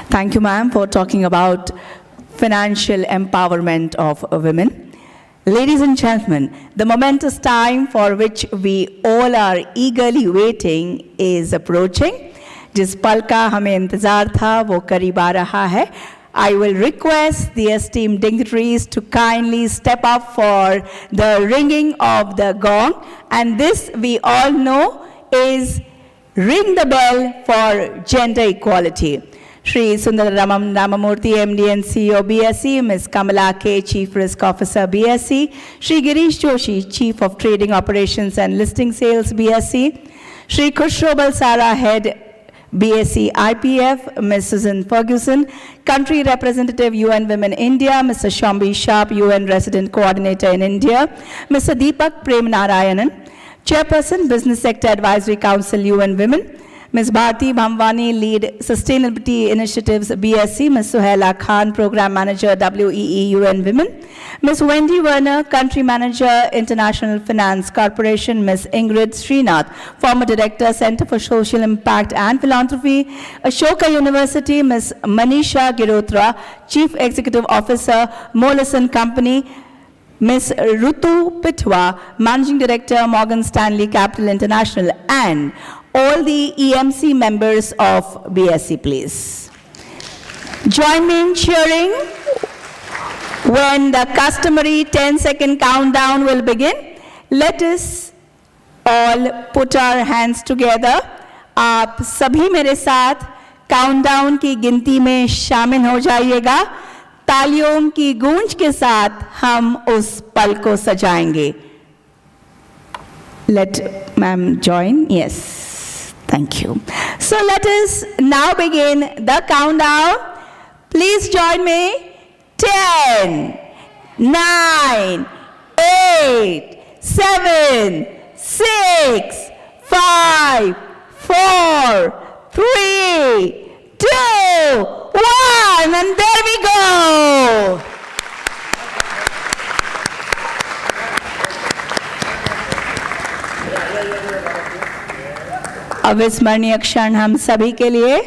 Thank you, ma'am, for talking about financial empowerment of women. Ladies and gentlemen, the momentous time for which we all are eagerly waiting is approaching. जिस पल का हमें इंतजार था वो करीब आ रहा है. I will request the esteemed dignitaries to kindly step up for the ringing of the gong. And this, we all know, is Ring the Bell for Gender Equality. Shri Sundaram Ramamurthy, MD and CEO, BSE, Ms. Kamala K, Chief Risk Officer, BSE, Shri Girish Joshi, Chief of Trading Operations and Listing Sales, BSE, Shri Khushro Balsara, Head, BSE IPF, Ms. Susan Ferguson, Country Representative, UN Women India, Mr. Shambi Sharp, UN Resident Coordinator in India, Mr. Deepak Prem Narayanan, Chairperson, Business Sector Advisory Council, UN Women, Ms. Bharti Bhamwani, Lead Sustainability Initiatives, BSc, Ms. Suhaila Khan, Program Manager, WEE, UN Women, Ms. Wendy Werner, Country Manager, International Finance Corporation, Ms. Ingrid Srinath, former Director, Center for Social Impact and Philanthropy, Ashoka University, Ms. Manisha Girotra, Chief Executive Officer, Mollison Company, Ms. Rutu Pitwa, Managing Director, Morgan Stanley Capital International, and all the EMC members of BSE, please. Join me in cheering when the customary 10-second countdown will begin. Let us all put our hands together. आप सभी मेरे साथ countdown की गिनती में शामिल हो जाइएगा. तालियों की गूंज के साथ हम उस पल को सजाएंगे. Let ma'am join. Yes. Thank you. So let us now begin the countdown. Please join me. 10, 9, 8, 7, 6, 5, 4, 3, 2, 1, and there we go. अविस्मरणीय क्षण हम सभी के लिए.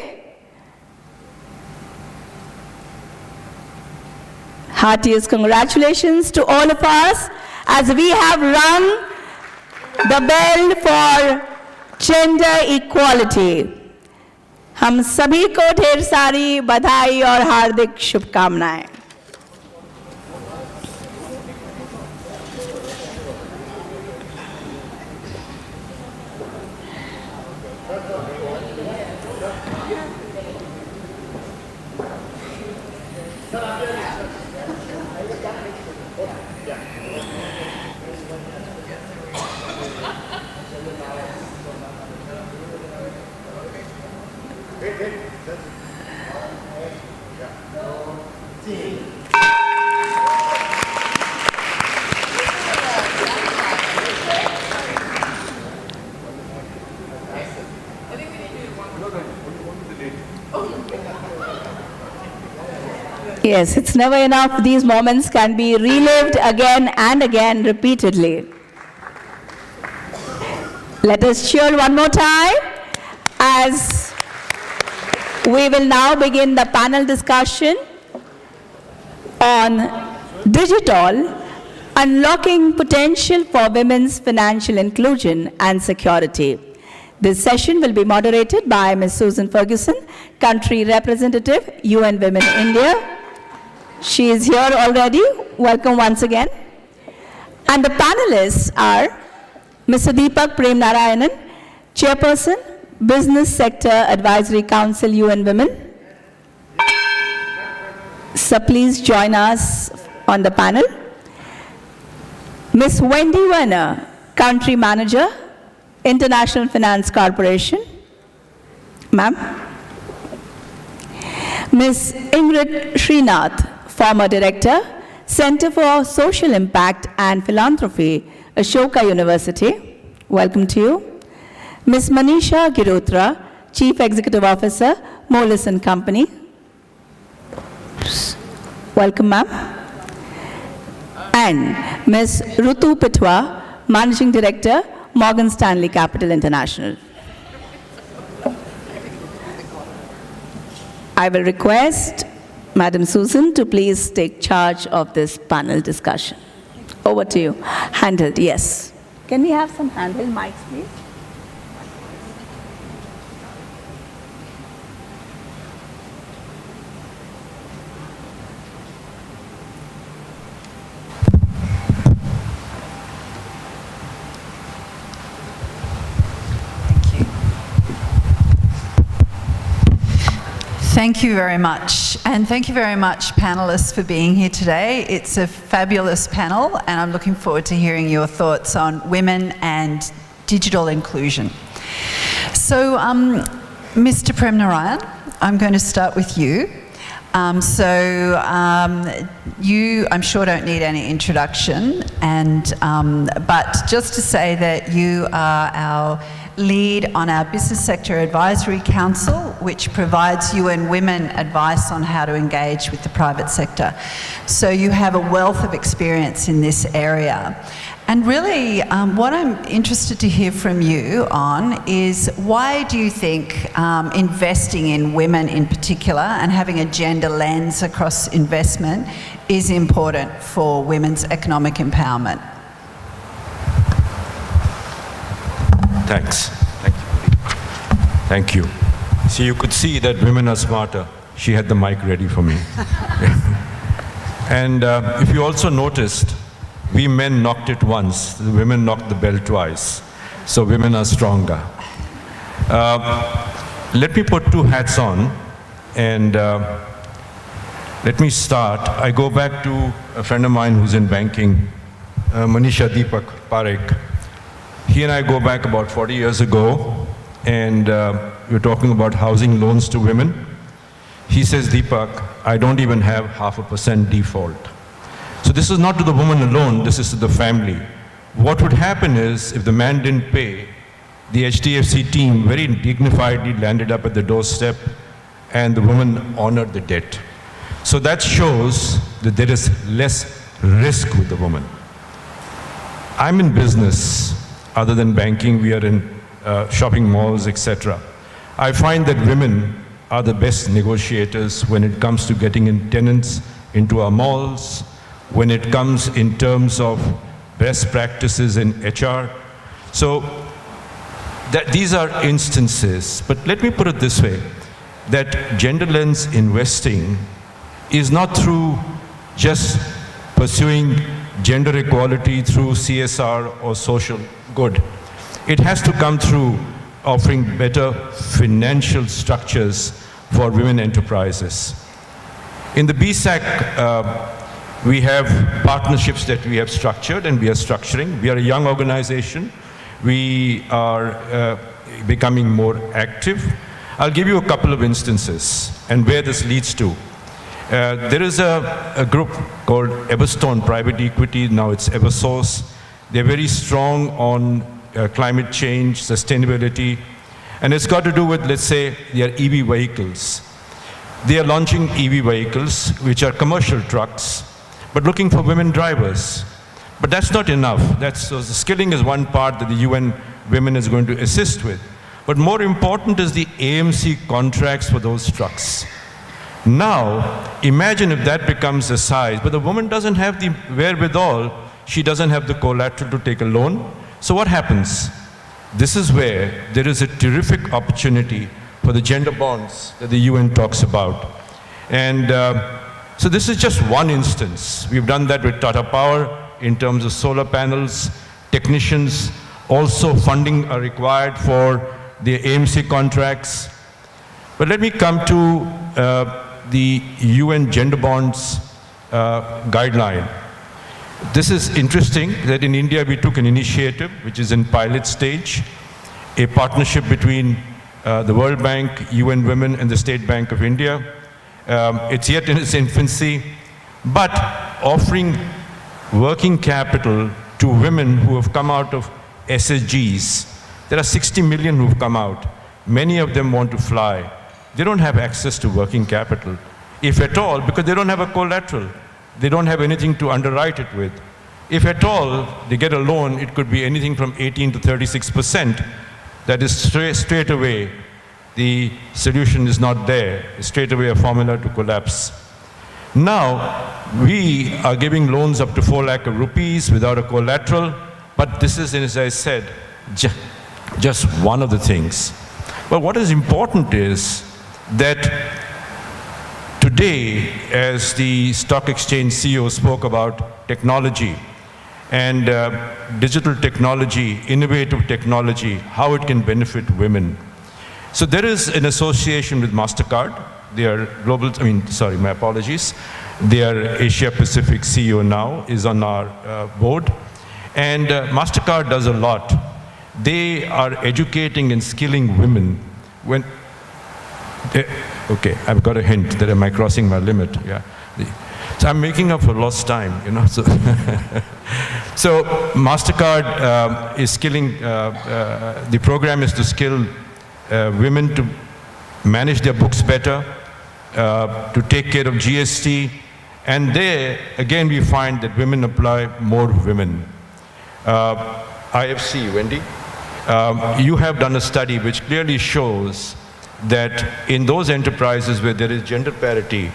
Heartiest congratulations to all of us as we have rung the bell for gender equality. हम सभी को ढेर सारी बधाई और हार्दिक शुभकामनाएं. Yes, it's never enough. These moments can be relived again and again repeatedly. Let us cheer one more time as we will now begin the panel discussion on digital unlocking potential for women's financial inclusion and security. This session will be moderated by Ms. Susan Ferguson, Country Representative, UN Women India. She is here already. Welcome once again. And the panelists are Mr. Deepak Prem Narayanan, Chairperson, Business Sector Advisory Council, UN Women. So please join us on the panel. Ms. Wendy Werner, Country Manager, International Finance Corporation. Ma'am. Ms. Ingrid Srinath, former Director, Center for Social Impact and Philanthropy, Ashoka University. Welcome to you. Ms. Manisha Girotra, Chief Executive Officer, Mollison Company. Welcome, ma'am. And Ms. Rutu Pitwa, Managing Director, Morgan Stanley Capital International. I will request Madam Susan to please take charge of this panel discussion. Over to you. Handheld, yes. Can we have some handheld mics, please? Thank you very much. And thank you very much, panellists, for being here today. It's a fabulous panel, and I'm looking forward to hearing your thoughts on women and digital inclusion. So, Mr. Prem Narayan, I'm going to start with you. You, I'm sure, don't need any introduction, but just to say that you are our lead on our Business Sector Advisory Council, which provides UN women advice on how to engage with the private sector. So you have a wealth of experience in this area. And really, what I'm interested to hear from you on is, why do you think investing in women in particular and having a gender lens across investment is important for women's economic empowerment? Thanks. Thank you. So you could see that women are smarter. She had the mic ready for me. And if you also noticed, we men knocked it once, the women knocked the bell twice. So women are stronger. Let me put two hats on, and let me start. I go back to a friend of mine who's in banking, Manisha Deepak Parekh. He and I go back about 40 years ago, and we're talking about housing loans to women. He says, Deepak, I don't even have 0.5% default. So this is not to the woman alone, this is to the family. What would happen is, if the man didn't pay, the HDFC team very dignifiedly landed up at the doorstep, and the woman honored the debt. So that shows that there is less risk with the woman. I'm in business. Other than banking, we are in shopping malls, etc. I find that women are the best negotiators when it comes to getting in tenants into our malls, when it comes in terms of best practices in HR. So these are instances, but let me put it this way, that gender lens investing is not through just pursuing gender equality through CSR or social good. It has to come through offering better financial structures for women enterprises. In the BSEC, we have partnerships that we have structured and we are structuring. We are a young organization. We are becoming more active. I'll give you a couple of instances and where this leads to. There is a group called Everstone Private Equity, now it's Eversource. They're very strong on climate change, sustainability, and it's got to do with, let's say, their EV vehicles. They are launching EV vehicles, which are commercial trucks, but looking for women drivers. But that's not enough. So the skilling is one part that the UN Women is going to assist with. But more important is the AMC contracts for those trucks. Now, imagine if that becomes a size, but the woman doesn't have the wherewithal, she doesn't have the collateral to take a loan. So what happens? This is where there is a terrific opportunity for the gender bonds that the UN talks about. And so this is just one instance. We've done that with Tata Power in terms of solar panels, technicians, also funding are required for the AMC contracts. But let me come to the UN gender bonds guideline. This is interesting that in India we took an initiative which is in pilot stage, a partnership between the World Bank, UN Women and the State Bank of India. It's yet in its infancy, but offering working capital to women who have come out of SSGs. There are 60 million who've come out. Many of them want to fly. They don't have access to working capital, if at all, because they don't have a collateral. They don't have anything to underwrite it with. If at all they get a loan, it could be anything from 18 to 36%. That is straight away, the solution is not there. It's straight away a formula to collapse. Now, we are giving loans up to 4 lakh rupees without a collateral, but this is, as I said, just one of the things. But what is important is that today, as the stock exchange CEO spoke about technology and digital technology, innovative technology, how it can benefit women. So there is an association with MasterCard. their global, my apologies, their Asia Pacific CEO now is on our board. And MasterCard does a lot. They are educating and skilling women. Okay, I've got a hint that am I crossing my limit? Yeah. So I'm making up for lost time, So, so MasterCard is skilling, the program is to skill women to manage their books better, to take care of GST, and there, again, we find that women apply more women. IFC, Wendy, you have done a study which clearly shows that in those enterprises where there is gender parity,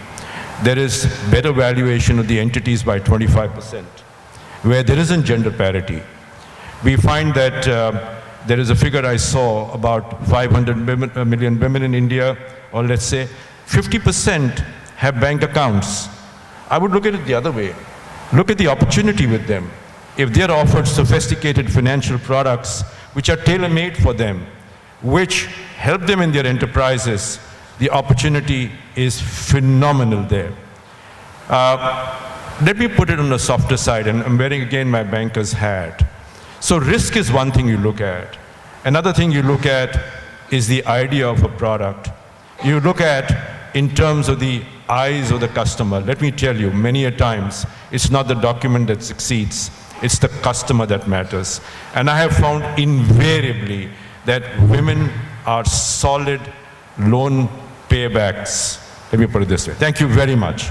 there is better valuation of the entities by 25%. Where there isn't gender parity, we find that there is a figure I saw about 500 million women in India, or let's say 50% have bank accounts. I would look at it the other way. Look at the opportunity with them. If they're offered sophisticated financial products which are tailor-made for them, which help them in their enterprises, the opportunity is phenomenal there. Let me put it on the softer side, and I'm wearing again my banker's hat. So risk is one thing you look at. Another thing you look at is the idea of a product. You look at in terms of the eyes of the customer. Let me tell you, many a times, it's not the document that succeeds, it's the customer that matters. And I have found invariably that women are solid loan paybacks. Let me put it this way. Thank you very much.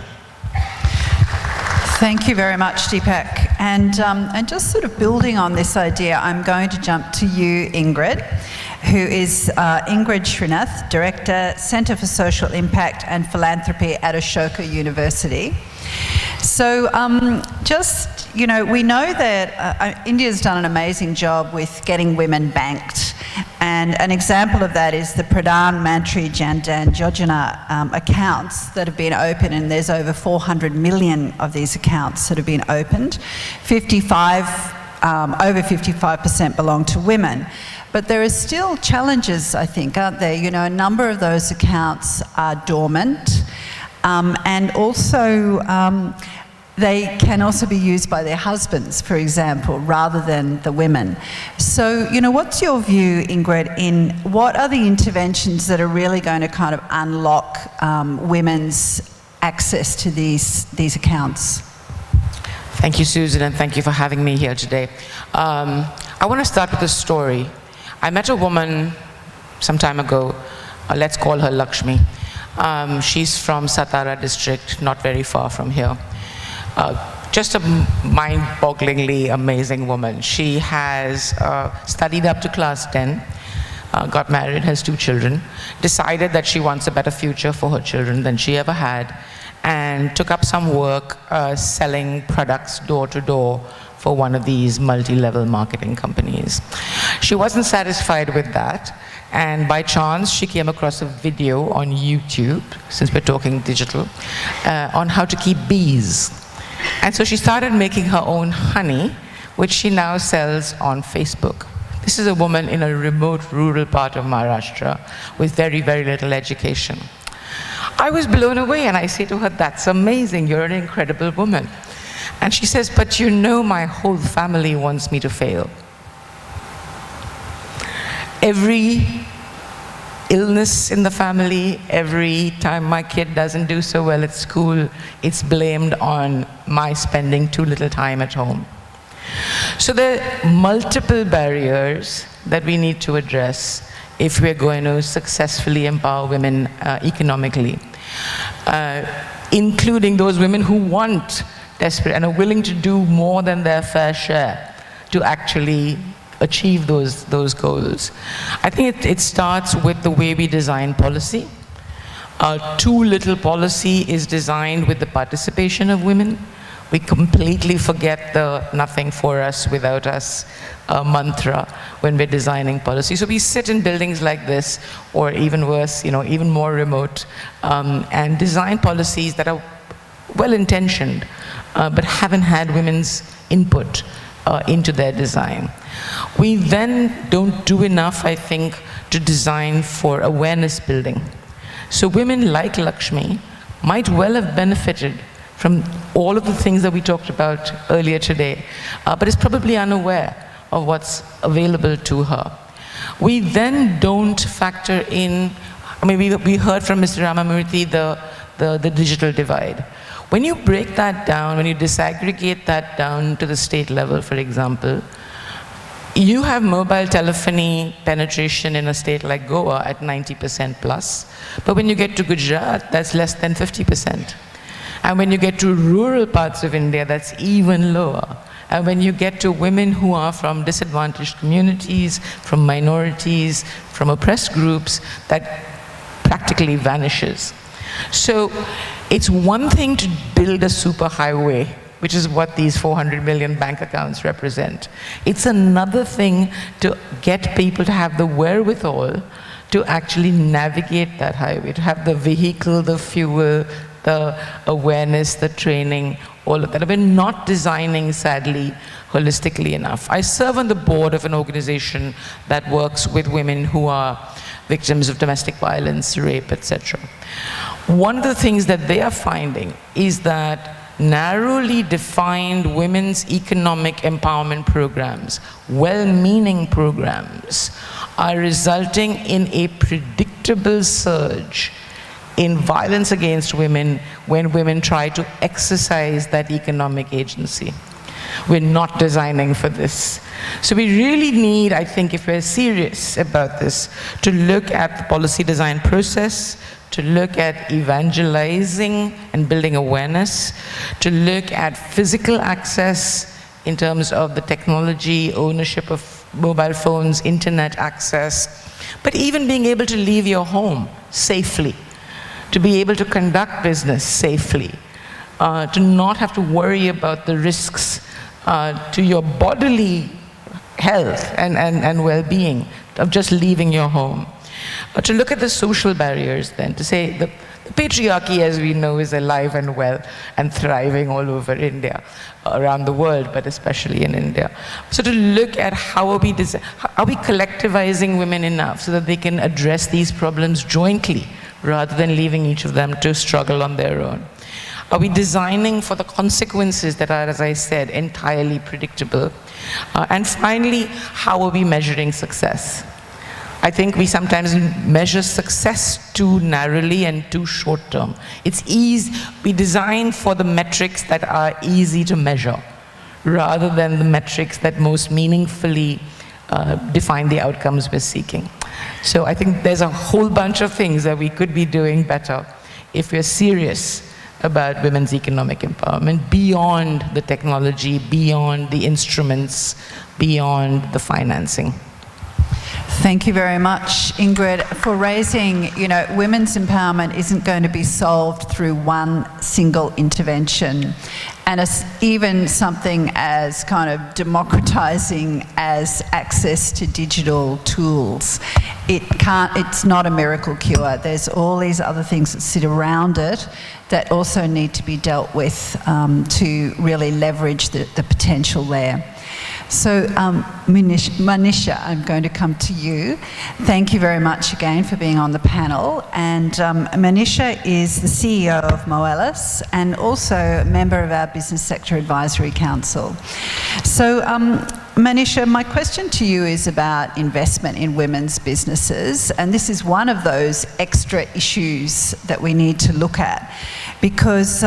Thank you very much, Deepak. And just sort of building on this idea, I'm going to jump to you, Ingrid, who is Ingrid Srinath, Director, Centre for Social Impact and Philanthropy at Ashoka University. So we know that India's done an amazing job with getting women banked. And an example of that is the Pradhan Mantri Jan Dhan Yojana accounts that have been opened, and there's over 400 million of these accounts that have been opened. Over 55% belong to women. But there are still challenges, I think, aren't there? A number of those accounts are dormant, and also they can also be used by their husbands, for example, rather than the women. So, what's your view, Ingrid, in what are the interventions that are really going to kind of unlock women's access to these accounts? Thank you, Susan, and thank you for having me here today. I want to start with a story. I met a woman some time ago, let's call her Lakshmi. She's from Satara district, not very far from here. Just a mind-bogglingly amazing woman. She has studied up to class 10, got married, has 2 children, decided that she wants a better future for her children than she ever had, and took up some work selling products door to door for one of these multi-level marketing companies. She wasn't satisfied with that, and by chance she came across a video on YouTube, since we're talking digital, on how to keep bees. And so she started making her own honey, which she now sells on Facebook. This is a woman in a remote rural part of Maharashtra with very, very little education. I was blown away, and I say to her, that's amazing, you're an incredible woman. And she says, but my whole family wants me to fail. Every illness in the family, every time my kid doesn't do so well at school, it's blamed on my spending too little time at home. So there are multiple barriers that we need to address if we're going to successfully empower women economically, including those women who want desperate and are willing to do more than their fair share to actually achieve those goals. I think it starts with the way we design policy. Too little policy is designed with the participation of women. We completely forget the nothing for us without us mantra when we're designing policy. So we sit in buildings like this, or even worse, even more remote, and design policies that are well-intentioned, but haven't had women's input into their design. We then don't do enough, I think, to design for awareness building. So women like Lakshmi might well have benefited from all of the things that we talked about earlier today, but is probably unaware of what's available to her. We then don't factor in, I mean, we heard from Mr. Ramamurthy the digital divide. When you break that down, when you disaggregate that down to the state level, for example, you have mobile telephony penetration in a state like Goa at 90% plus, but when you get to Gujarat, that's less than 50%. And when you get to rural parts of India, that's even lower. And when you get to women who are from disadvantaged communities, from minorities, from oppressed groups, that practically vanishes. So it's one thing to build a superhighway, which is what these 400 million bank accounts represent. It's another thing to get people to have the wherewithal to actually navigate that highway, to have the vehicle, the fuel, the awareness, the training, all of that. We're not designing, sadly, holistically enough. I serve on the board of an organization that works with women who are victims of domestic violence, rape, etc. One of the things that they are finding is that narrowly defined women's economic empowerment programs, well-meaning programs, are resulting in a predictable surge in violence against women when women try to exercise that economic agency. We're not designing for this. So we really need, I think, if we're serious about this, to look at the policy design process, to look at evangelizing and building awareness, to look at physical access in terms of the technology, ownership of mobile phones, internet access, but even being able to leave your home safely, to be able to conduct business safely, to not have to worry about the risks to your bodily health and well-being of just leaving your home. To look at the social barriers then, to say the patriarchy, as we know, is alive and well and thriving all over India, around the world, but especially in India. So to look at how are we collectivizing women enough so that they can address these problems jointly, rather than leaving each of them to struggle on their own? Are we designing for the consequences that are, as I said, entirely predictable? And finally, how are we measuring success? I think we sometimes measure success too narrowly and too short term. It's easy, we design for the metrics that are easy to measure, rather than the metrics that most meaningfully define the outcomes we're seeking. So I think there's a whole bunch of things that we could be doing better if we're serious about women's economic empowerment, beyond the technology, beyond the instruments, beyond the financing. Thank you very much, Ingrid, for raising, women's empowerment isn't going to be solved through one single intervention. And it's even something as kind of democratizing as access to digital tools. It's not a miracle cure. There's all these other things that sit around it that also need to be dealt with to really leverage the potential there. So, Manisha, I'm going to come to you. Thank you very much again for being on the panel. And Manisha is the CEO of Moelis and also a member of our Business Sector Advisory Council. So, Manisha, my question to you is about investment in women's businesses, and this is one of those extra issues that we need to look at, because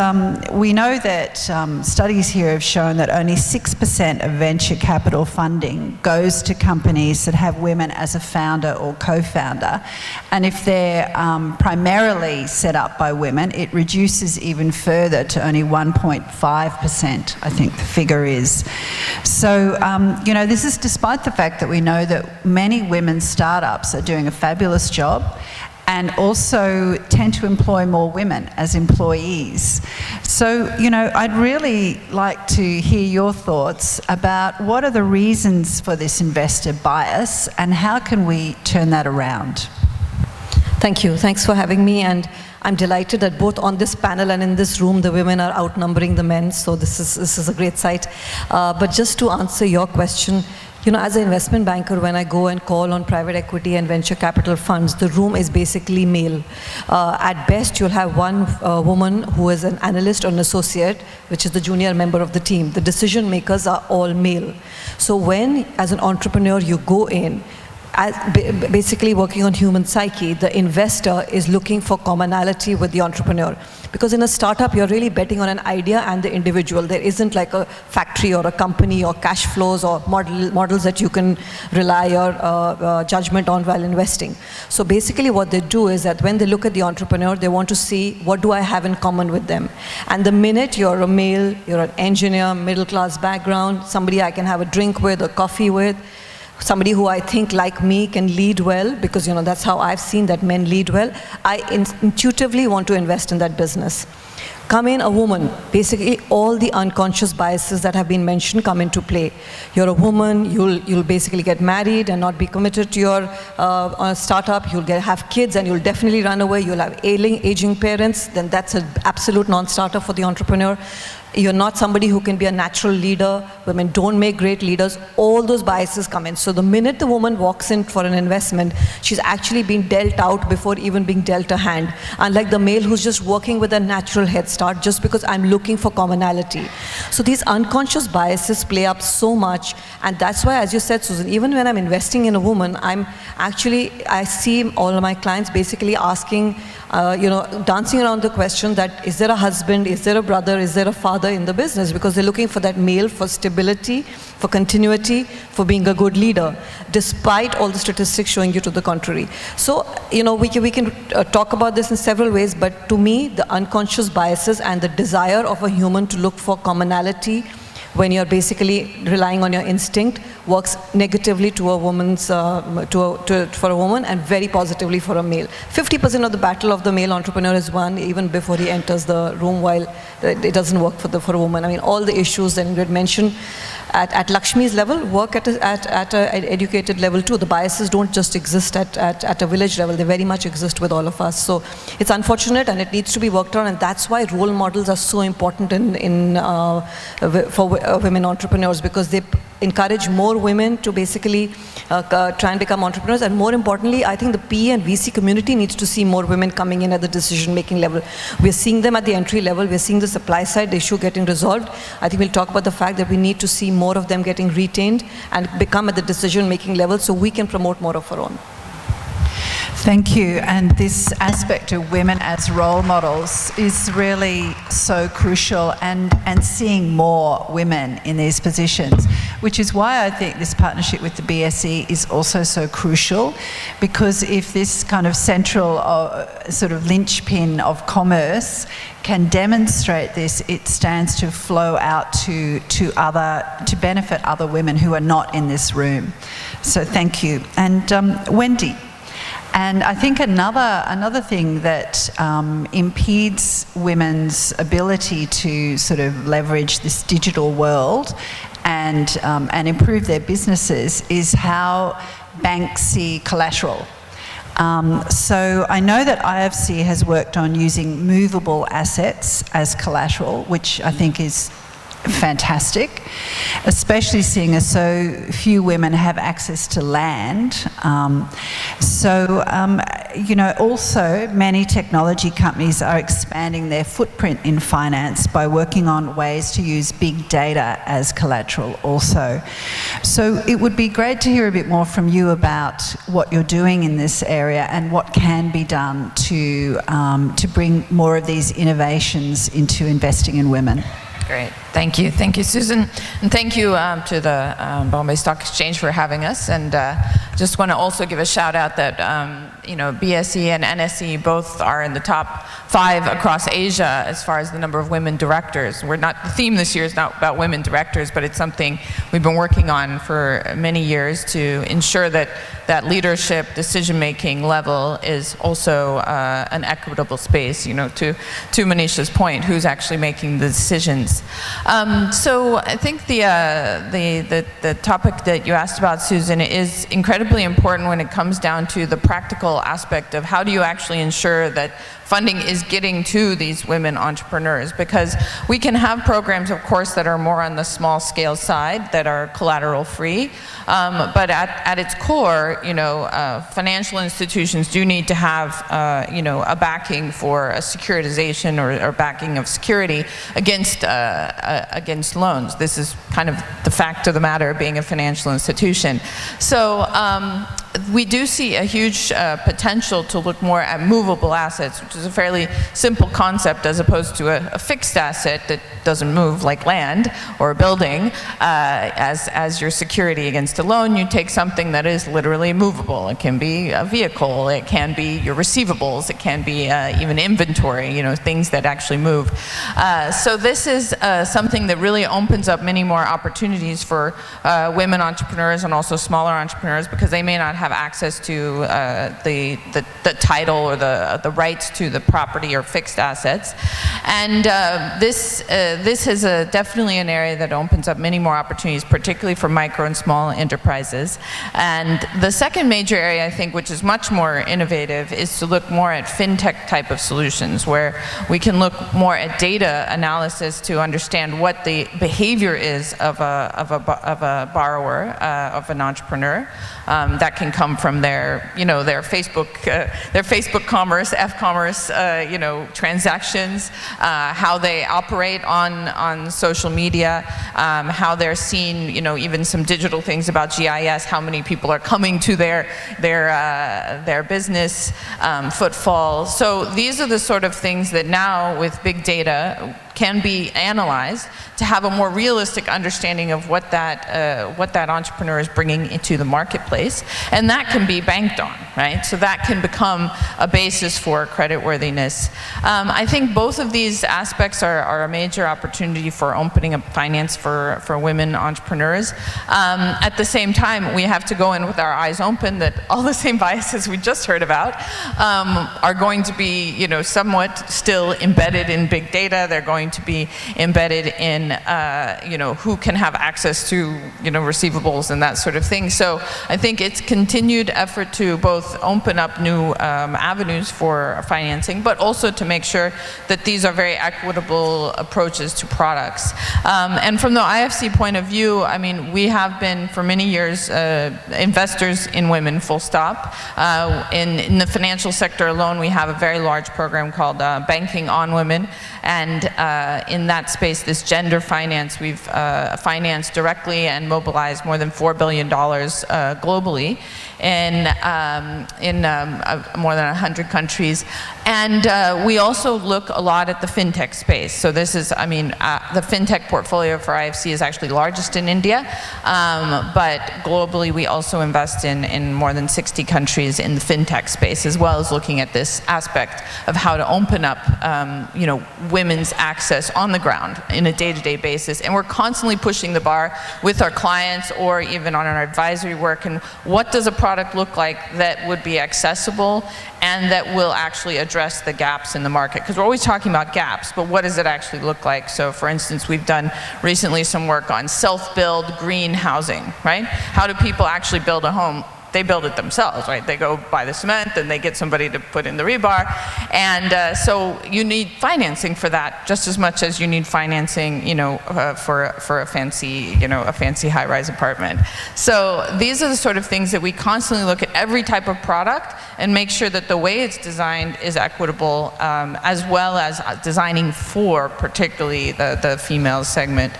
we know that studies here have shown that only 6% of venture capital funding goes to companies that have women as a founder or co-founder, and if they're primarily set up by women, it reduces even further to only 1.5%, I think the figure is. So, this is despite the fact that we know that many women's startups are doing a fabulous job and also tend to employ more women as employees. So, I'd really like to hear your thoughts about what are the reasons for this investor bias and how can we turn that around? Thank you. Thanks for having me, and I'm delighted that both on this panel and in this room, the women are outnumbering the men, so this is a great sight. But just to answer your question, As an investment banker, when I go and call on private equity and venture capital funds, the room is basically male. At best, you'll have one woman who is an analyst or an associate, which is the junior member of the team. The decision makers are all male. So when, as an entrepreneur, you go in, basically working on human psyche, the investor is looking for commonality with the entrepreneur. Because in a startup, you're really betting on an idea and the individual. There isn't like a factory or a company or cash flows or models that you can rely your judgment on while investing. So basically what they do is that when they look at the entrepreneur, they want to see what do I have in common with them. And the minute you're a male, you're an engineer, middle class background, somebody I can have a drink with or coffee with, somebody who I think like me can lead well, because that's how I've seen that men lead well, I intuitively want to invest in that business. Come in a woman, basically all the unconscious biases that have been mentioned come into play. You're a woman, you'll basically get married and not be committed to your startup, you'll have kids and you'll definitely run away, you'll have aging parents, then that's an absolute non-starter for the entrepreneur. You're not somebody who can be a natural leader. Women don't make great leaders. All those biases come in. So the minute the woman walks in for an investment, she's actually been dealt out before even being dealt a hand. Unlike the male who's just working with a natural head start just because I'm looking for commonality. So these unconscious biases play up so much. And that's why, as you said, Susan, even when I'm investing in a woman, I see all of my clients basically asking, dancing around the question that is there a husband, is there a brother, is there a father in the business, because they're looking for that male for stability, for continuity, for being a good leader, despite all the statistics showing you to the contrary. So, we can talk about this in several ways, but to me, the unconscious biases and the desire of a human to look for commonality when you're basically relying on your instinct works negatively to a woman's, for a woman and very positively for a male. 50% of the battle of the male entrepreneur is won even before he enters the room, while it doesn't work for a woman. I mean, all the issues that Ingrid mentioned at Lakshmi's level work at an educated level too. The biases don't just exist at a village level, they very much exist with all of us. So it's unfortunate and it needs to be worked on, and that's why role models are so important for women entrepreneurs, because they encourage more women to basically try and become entrepreneurs. And more importantly, I think the PE and VC community needs to see more women coming in at the decision-making level. We're seeing them at the entry level. We're seeing the supply side issue getting resolved. I think we'll talk about the fact that we need to see more of them getting retained and become at the decision-making level so we can promote more of our own. Thank you. And this aspect of women as role models is really so crucial, and seeing more women in these positions, which is why I think this partnership with the BSE is also so crucial, because if this kind of central sort of linchpin of commerce can demonstrate this, it stands to flow out to benefit other women who are not in this room. So thank you. And Wendy. And I think another thing that impedes women's ability to sort of leverage this digital world and improve their businesses is how banks see collateral. So I know that IFC has worked on using movable assets as collateral, which I think is fantastic, especially seeing as so few women have access to land. Also many technology companies are expanding their footprint in finance by working on ways to use big data as collateral also. So it would be great to hear a bit more from you about what you're doing in this area and what can be done to bring more of these innovations into investing in women. Great. Thank you. Thank you, Susan. And thank you to the Bombay Stock Exchange for having us. And just want to also give a shout out that, BSE and NSE both are in the top 5 across Asia as far as the number of women directors. The theme this year is not about women directors, but it's something we've been working on for many years to ensure that that leadership decision-making level is also an equitable space, to Manisha's point, who's actually making the decisions. So I think the topic that you asked about, Susan, is incredibly important when it comes down to the practical aspect of how do you actually ensure that funding is getting to these women entrepreneurs, because we can have programs, of course, that are more on the small scale side, that are collateral free, but at its core, financial institutions do need to have, a backing for a securitization or backing of security against loans. This is kind of the fact of the matter of being a financial institution. So we do see a huge potential to look more at movable assets, which is a fairly simple concept as opposed to a fixed asset that doesn't move, like land or a building. As your security against a loan, you take something that is literally movable. It can be a vehicle, it can be your receivables, it can be even inventory, things that actually move. So this is something that really opens up many more opportunities for women entrepreneurs and also smaller entrepreneurs, because they may not have access to the title or the rights to the property or fixed assets. And this is definitely an area that opens up many more opportunities, particularly for micro and small enterprises. And the second major area, I think, which is much more innovative, is to look more at fintech type of solutions, where we can look more at data analysis to understand what the behavior is of a borrower, of an entrepreneur. That can come from their Facebook commerce, F-commerce, transactions, how they operate on social media, how they're seen, even some digital things about GIS, how many people are coming to their business, footfall. So these are the sort of things that now, with big data, can be analyzed to have a more realistic understanding of what that entrepreneur is bringing into the marketplace, and that can be banked on, right? So that can become a basis for creditworthiness. I think both of these aspects are a major opportunity for opening up finance for women entrepreneurs. At the same time, we have to go in with our eyes open that all the same biases we just heard about are going to be, somewhat still embedded in big data. They're going to be embedded in, who can have access to, receivables and that sort of thing. So I think it's continued effort to both open up new avenues for financing, but also to make sure that these are very equitable approaches to products. And from the IFC point of view, I mean, we have been for many years investors in women, full stop. In the financial sector alone, we have a very large program called Banking on Women. And in that space, this gender finance, we've financed directly and mobilized more than $4 billion globally in more than 100 countries. And we also look a lot at the fintech space. So this is, the fintech portfolio for IFC is actually largest in India, but globally we also invest in more than 60 countries in the fintech space, as well as looking at this aspect of how to open up, women's access on the ground in a day-to-day basis. And we're constantly pushing the bar with our clients or even on our advisory work. And what does a product look like that would be accessible and that will actually address the gaps in the market? Because we're always talking about gaps, but what does it actually look like? So for instance, we've done recently some work on self-build green housing, right? How do people actually build a home? They build it themselves, right? They go buy the cement and they get somebody to put in the rebar. And so you need financing for that just as much as you need financing, for a fancy, a fancy high-rise apartment. So these are the sort of things that we constantly look at every type of product and make sure that the way it's designed is equitable, as well as designing for particularly the female segment.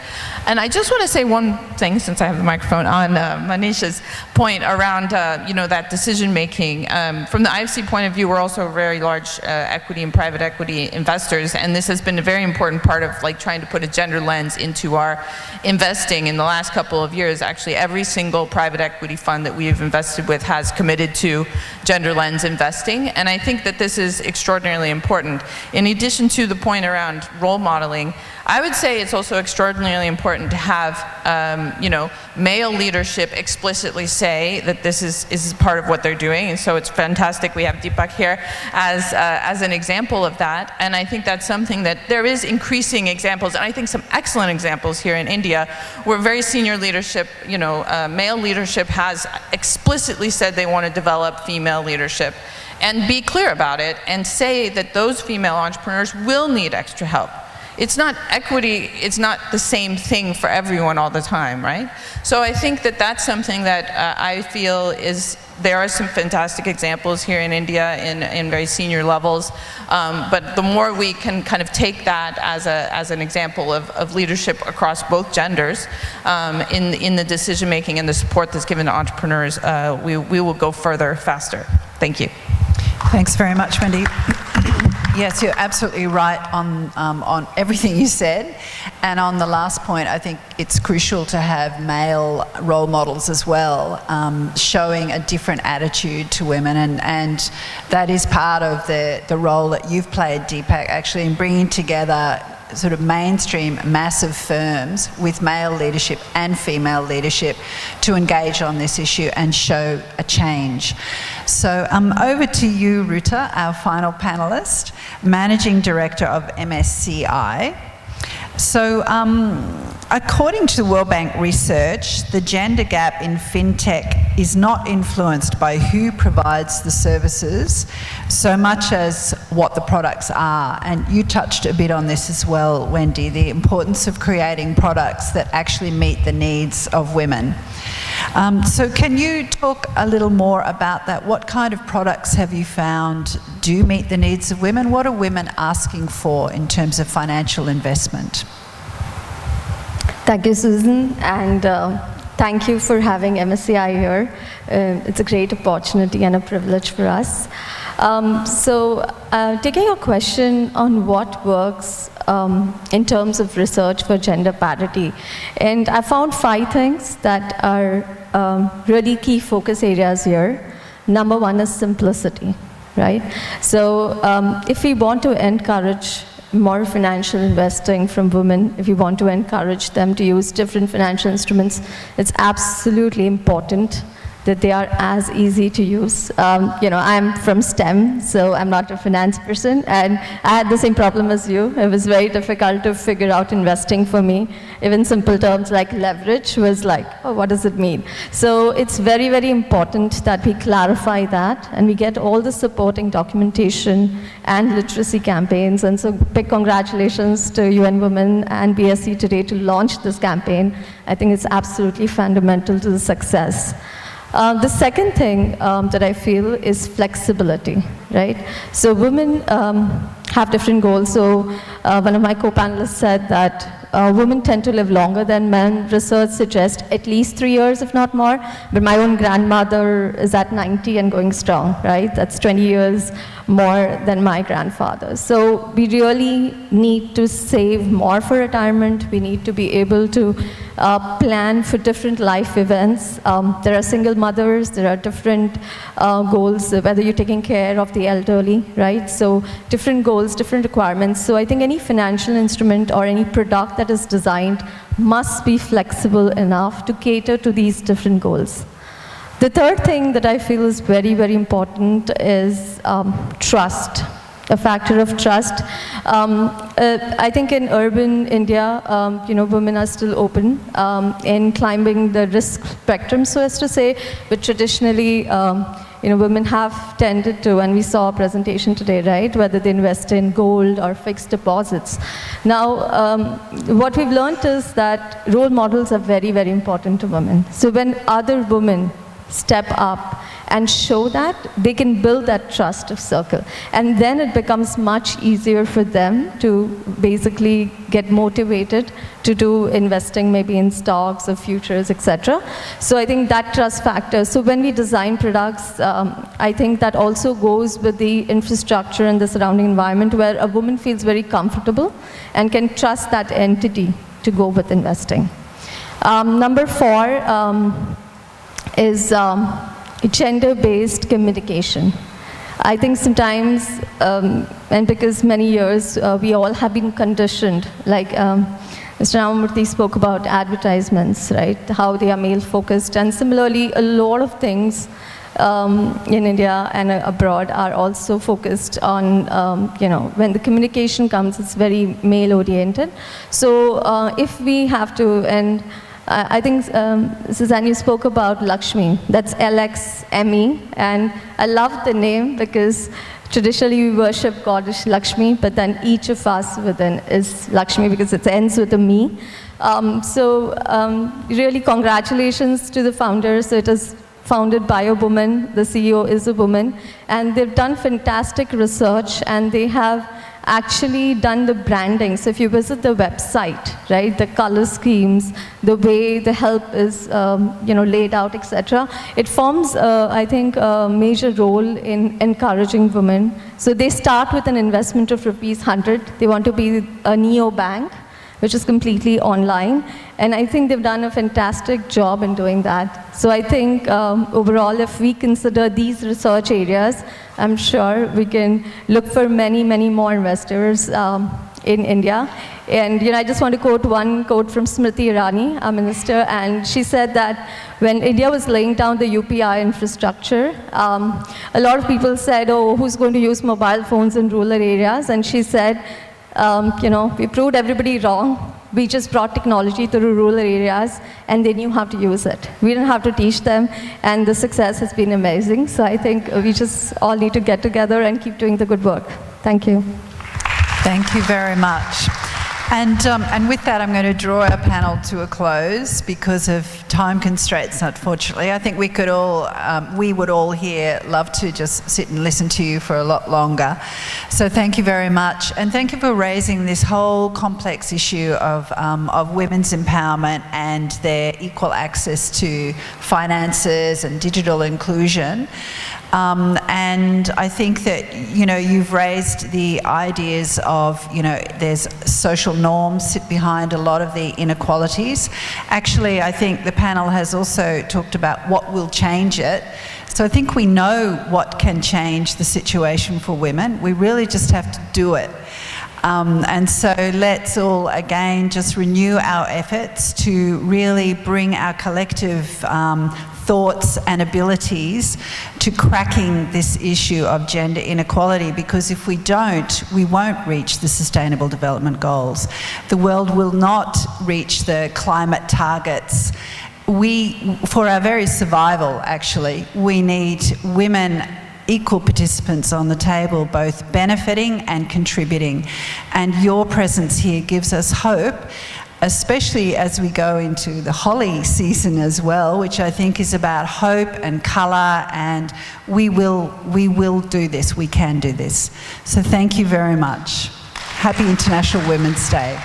And I just want to say one thing, since I have the microphone, on Manisha's point around that decision-making. From the IFC point of view, we're also very large equity and private equity investors, and this has been a very important part of trying to put a gender lens into our investing. In the last couple of years, actually every single private equity fund that we have invested with has committed to gender lens investing, and I think that this is extraordinarily important. In addition to the point around role modeling, I would say it's also extraordinarily important to have, male leadership explicitly say that this is part of what they're doing, and so it's fantastic we have Deepak here as an example of that. And I think that's something that there is increasing examples, and I think some excellent examples here in India, where very senior leadership, male leadership has explicitly said they want to develop female leadership. and be clear about it and say that those female entrepreneurs will need extra help. It's not equity, it's not the same thing for everyone all the time, right? So I think that that's something that I feel is, there are some fantastic examples here in India in very senior levels, but the more we can kind of take that as an example of leadership across both genders in the decision making and the support that's given to entrepreneurs, we will go further faster. Thank you. Thanks very much, Wendy. Yes, you're absolutely right on everything you said. And on the last point, I think it's crucial to have male role models as well, showing a different attitude to women. And that is part of the role that you've played, Deepak, actually, in bringing together sort of mainstream massive firms with male leadership and female leadership to engage on this issue and show a change. So over to you, Ruta, our final panelist, Managing Director of MSCI. So according to the World Bank research, the gender gap in fintech is not influenced by who provides the services so much as what the products are. And you touched a bit on this as well, Wendy, the importance of creating products that actually meet the needs of women. So can you talk a little more about that? What kind of products have you found do meet the needs of women? What are women asking for in terms of financial investment? Thank you, Susan, and thank you for having MSCI here. It's a great opportunity and a privilege for us. Taking your question on what works in terms of research for gender parity, and I found 5 things that are really key focus areas here. Number 1 is simplicity, right? So if we want to encourage more financial investing from women, if we want to encourage them to use different financial instruments, it's absolutely important that they are as easy to use. I'm from STEM, so I'm not a finance person, and I had the same problem as you. It was very difficult to figure out investing for me. Even simple terms like leverage was like, oh, what does it mean? So it's very, very important that we clarify that, and we get all the supporting documentation and literacy campaigns. And so big congratulations to UN Women and BSE today to launch this campaign. I think it's absolutely fundamental to the success. The second thing that I feel is flexibility, right? So women have different goals. So one of my co-panelists said that women tend to live longer than men. Research suggests at least 3 years, if not more. But my own grandmother is at 90 and going strong, right? That's 20 years more than my grandfather. So we really need to save more for retirement. We need to be able to plan for different life events. There are single mothers, there are different goals, whether you're taking care of the elderly, right? So different goals, different requirements. So I think any financial instrument or any product that is designed must be flexible enough to cater to these different goals. The third thing that I feel is very, very important is trust, a factor of trust. I think in urban India, women are still open in climbing the risk spectrum, so as to say, but traditionally, women have tended to, and we saw a presentation today, right, whether they invest in gold or fixed deposits. Now, what we've learned is that role models are very, very important to women. So when other women step up and show that, they can build that trust of circle. And then it becomes much easier for them to basically get motivated to do investing maybe in stocks or futures, etc. So I think that trust factor. So when we design products, I think that also goes with the infrastructure and the surrounding environment where a woman feels very comfortable and can trust that entity to go with investing. Number 4, is gender-based communication. I think sometimes, and because many years, we all have been conditioned, like Mr. Ramamurthy spoke about advertisements, right, how they are male-focused, and similarly, a lot of things in India and abroad are also focused on, when the communication comes, it's very male-oriented. So if we have to, and I think, Suzanne, you spoke about Lakshmi. That's LXME, and I love the name because traditionally we worship Goddess Lakshmi, but then each of us within is Lakshmi because it ends with a me. Really congratulations to the founders. It is founded by a woman, the CEO is a woman, and they've done fantastic research, and they have actually done the branding. So if you visit the website, right, the color schemes, the way the help is laid out, etc., it forms, I think, a major role in encouraging women. So they start with an investment of ₹100. They want to be a neo-bank, which is completely online. And I think they've done a fantastic job in doing that. So I think overall, if we consider these research areas, I'm sure we can look for many, many more investors in India. And I just want to quote one quote from Smriti Irani, our minister, and she said that when India was laying down the UPI infrastructure, a lot of people said, oh, who's going to use mobile phones in rural areas? And she said, we proved everybody wrong. We just brought technology to the rural areas, and they knew how to use it. We didn't have to teach them, and the success has been amazing. So I think we just all need to get together and keep doing the good work. Thank you. Thank you very much. And with that, I'm going to draw our panel to a close because of time constraints, unfortunately. I think we would all here love to just sit and listen to you for a lot longer. So thank you very much. And thank you for raising this whole complex issue of women's empowerment and their equal access to finances and digital inclusion. And I think that, you've raised the ideas of, there's social norms sit behind a lot of the inequalities. Actually, I think the panel has also talked about what will change it. So I think we know what can change the situation for women. We really just have to do it. And so let's all, again, just renew our efforts to really bring our collective thoughts and abilities to cracking this issue of gender inequality, because if we don't, we won't reach the Sustainable Development Goals. The world will not reach the climate targets. For our very survival, actually, we need women equal participants on the table, both benefiting and contributing. And your presence here gives us hope, especially as we go into the Holi season as well, which I think is about hope and colour, and we will do this, we can do this. So thank you very much. Happy International Women's Day.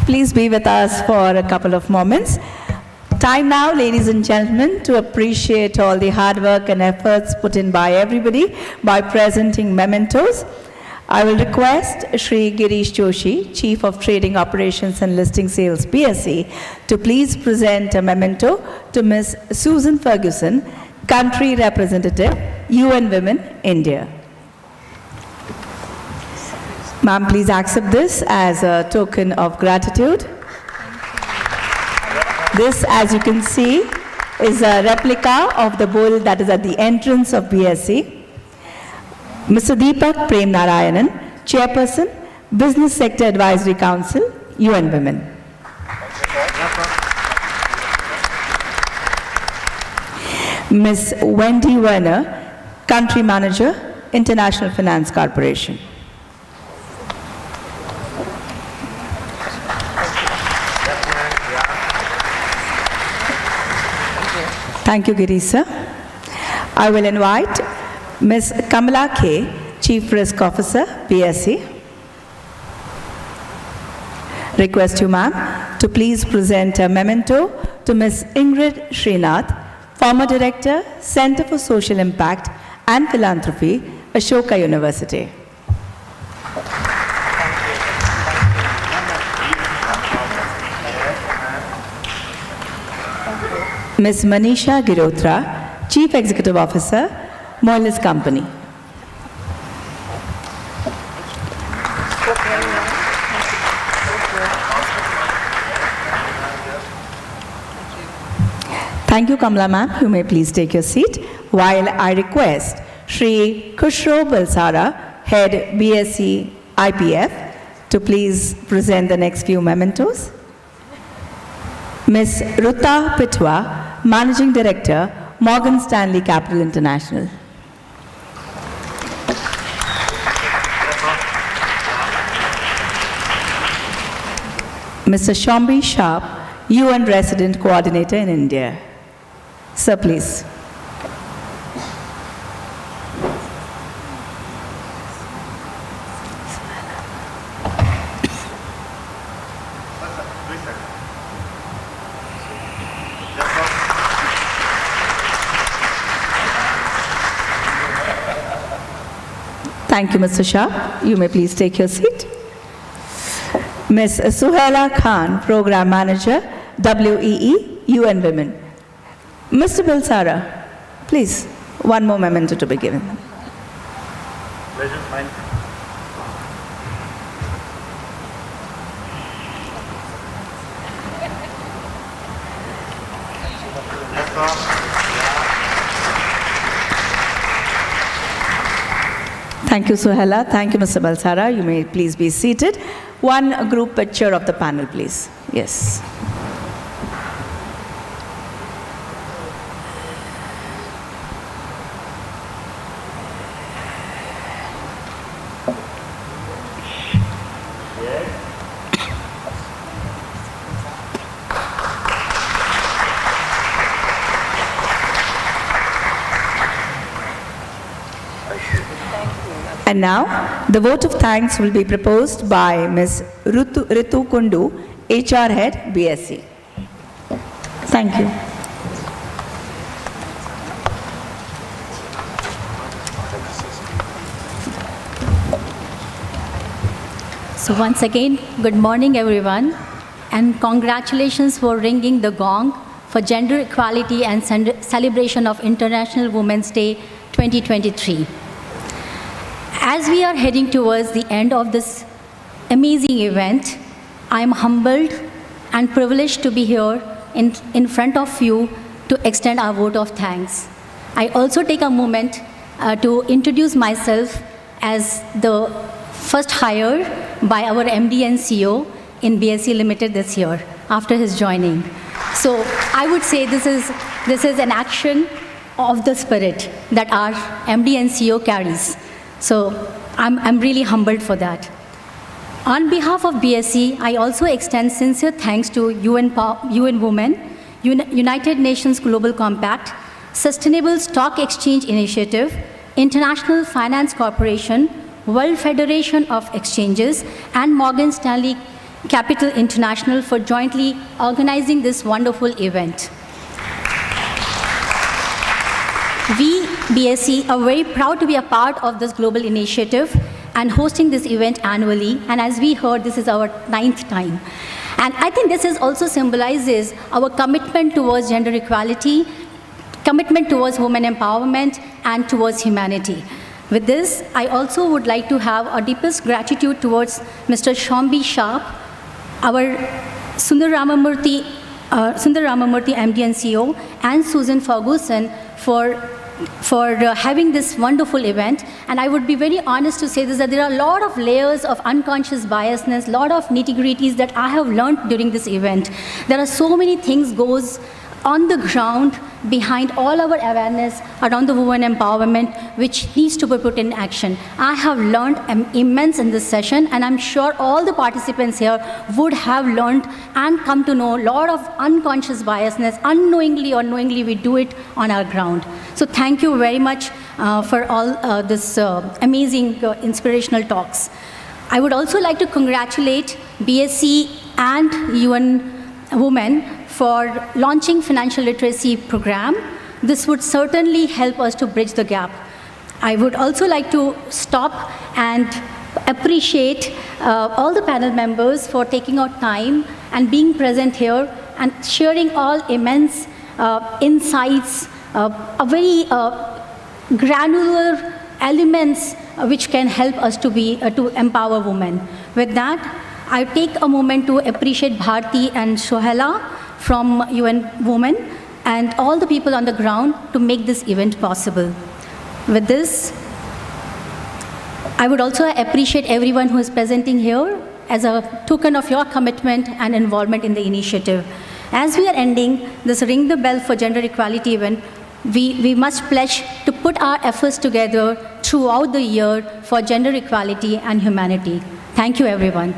Please be with us for a couple of moments. Time now, ladies and gentlemen, to appreciate all the hard work and efforts put in by everybody by presenting mementos. I will request Shri Girish Joshi, Chief of Trading Operations and Listing Sales, BSE, to please present a memento to Ms. Susan Ferguson, Country Representative, UN Women, India. Ma'am, please accept this as a token of gratitude. This, as you can see, is a replica of the bull that is at the entrance of BSE. Mr. Deepak Prem Narayanan, Chairperson, Business Sector Advisory Council, UN Women. Ms. Wendy Werner, Country Manager, International Finance Corporation. Thank you, Girish sir. I will invite Ms. Kamala K, Chief Risk Officer, BSE. Request you, ma'am, to please present a memento to Ms. Ingrid Srinath, former Director, Center for Social Impact and Philanthropy, Ashoka University. Ms. Manisha Girotra, Chief Executive Officer, Moelis Company. Thank you, Kamala ma'am. You may please take your seat while I request Shri Kushro Balsara, Head BSE IPF, to please present the next few mementos. Ms. Ruta Pitwa, Managing Director, Morgan Stanley Capital International. Mr. Shambi Sharp, UN Resident Coordinator in India. Sir, please. Thank you, Mr. Shah. You may please take your seat. Ms. Suhaila Khan, Program Manager, WEE, UN Women. Mr. Bilsara, please, one more memento to be given. Thank you, Suhaila. Thank you, Mr. Balsara. You may please be seated. One group picture of the panel, please. Yes. And now, the vote of thanks will be proposed by Ms. Ritu Kundu, HR Head, BSE. Thank you. So once again, good morning everyone, and congratulations for ringing the gong for gender equality and celebration of International Women's Day 2023. As we are heading towards the end of this amazing event, I am humbled and privileged to be here in front of you to extend our vote of thanks. I also take a moment to introduce myself as the first hire by our MD and CEO in BSE Limited this year, after his joining. So I would say this is an action of the spirit that our MD and CEO carries. So I'm really humbled for that. On behalf of BSE, I also extend sincere thanks to UN Women, United Nations Global Compact, Sustainable Stock Exchange Initiative, International Finance Corporation, World Federation of Exchanges, and Morgan Stanley Capital International for jointly organizing this wonderful event. We, BSE, are very proud to be a part of this global initiative and hosting this event annually. And as we heard, this is our 9th time. And I think this also symbolizes our commitment towards gender equality, commitment towards women empowerment, and towards humanity. With this, I also would like to have our deepest gratitude towards Mr. Shambi Sharp, our Sundar Ramamurthy MD and CEO, and Susan Ferguson for having this wonderful event. And I would be very honest to say this, that there are a lot of layers of unconscious biasness, a lot of nitty-gritties that I have learned during this event. There are so many things goes on the ground behind all our awareness around the women empowerment, which needs to be put in action. I have learned immense in this session, and I'm sure all the participants here would have learned and come to know a lot of unconscious biasness, unknowingly or knowingly we do it on our ground. So thank you very much for all this amazing inspirational talks. I would also like to congratulate BSE and UN Women for launching financial literacy program. This would certainly help us to bridge the gap. I would also like to stop and appreciate all the panel members for taking out time and being present here and sharing all immense insights, a very granular elements which can help us to empower women. With that, I take a moment to appreciate Bharti and Sohela from UN Women and all the people on the ground to make this event possible. With this, I would also appreciate everyone who is presenting here as a token of your commitment and involvement in the initiative. As we are ending this Ring the Bell for Gender Equality event, we must pledge to put our efforts together throughout the year for gender equality and humanity. Thank you, everyone.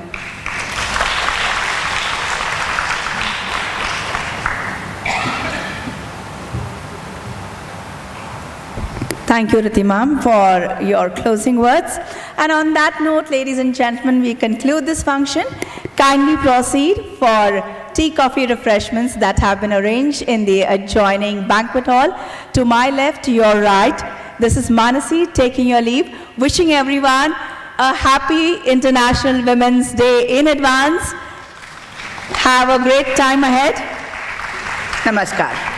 Thank you, Riti ma'am, for your closing words. And on that note, ladies and gentlemen, we conclude this function. Kindly proceed for tea, coffee, refreshments that have been arranged in the adjoining banquet hall. To my left, to your right, this is Manasi taking your leave, wishing everyone a happy International Women's Day in advance. Have a great time ahead. Namaskar.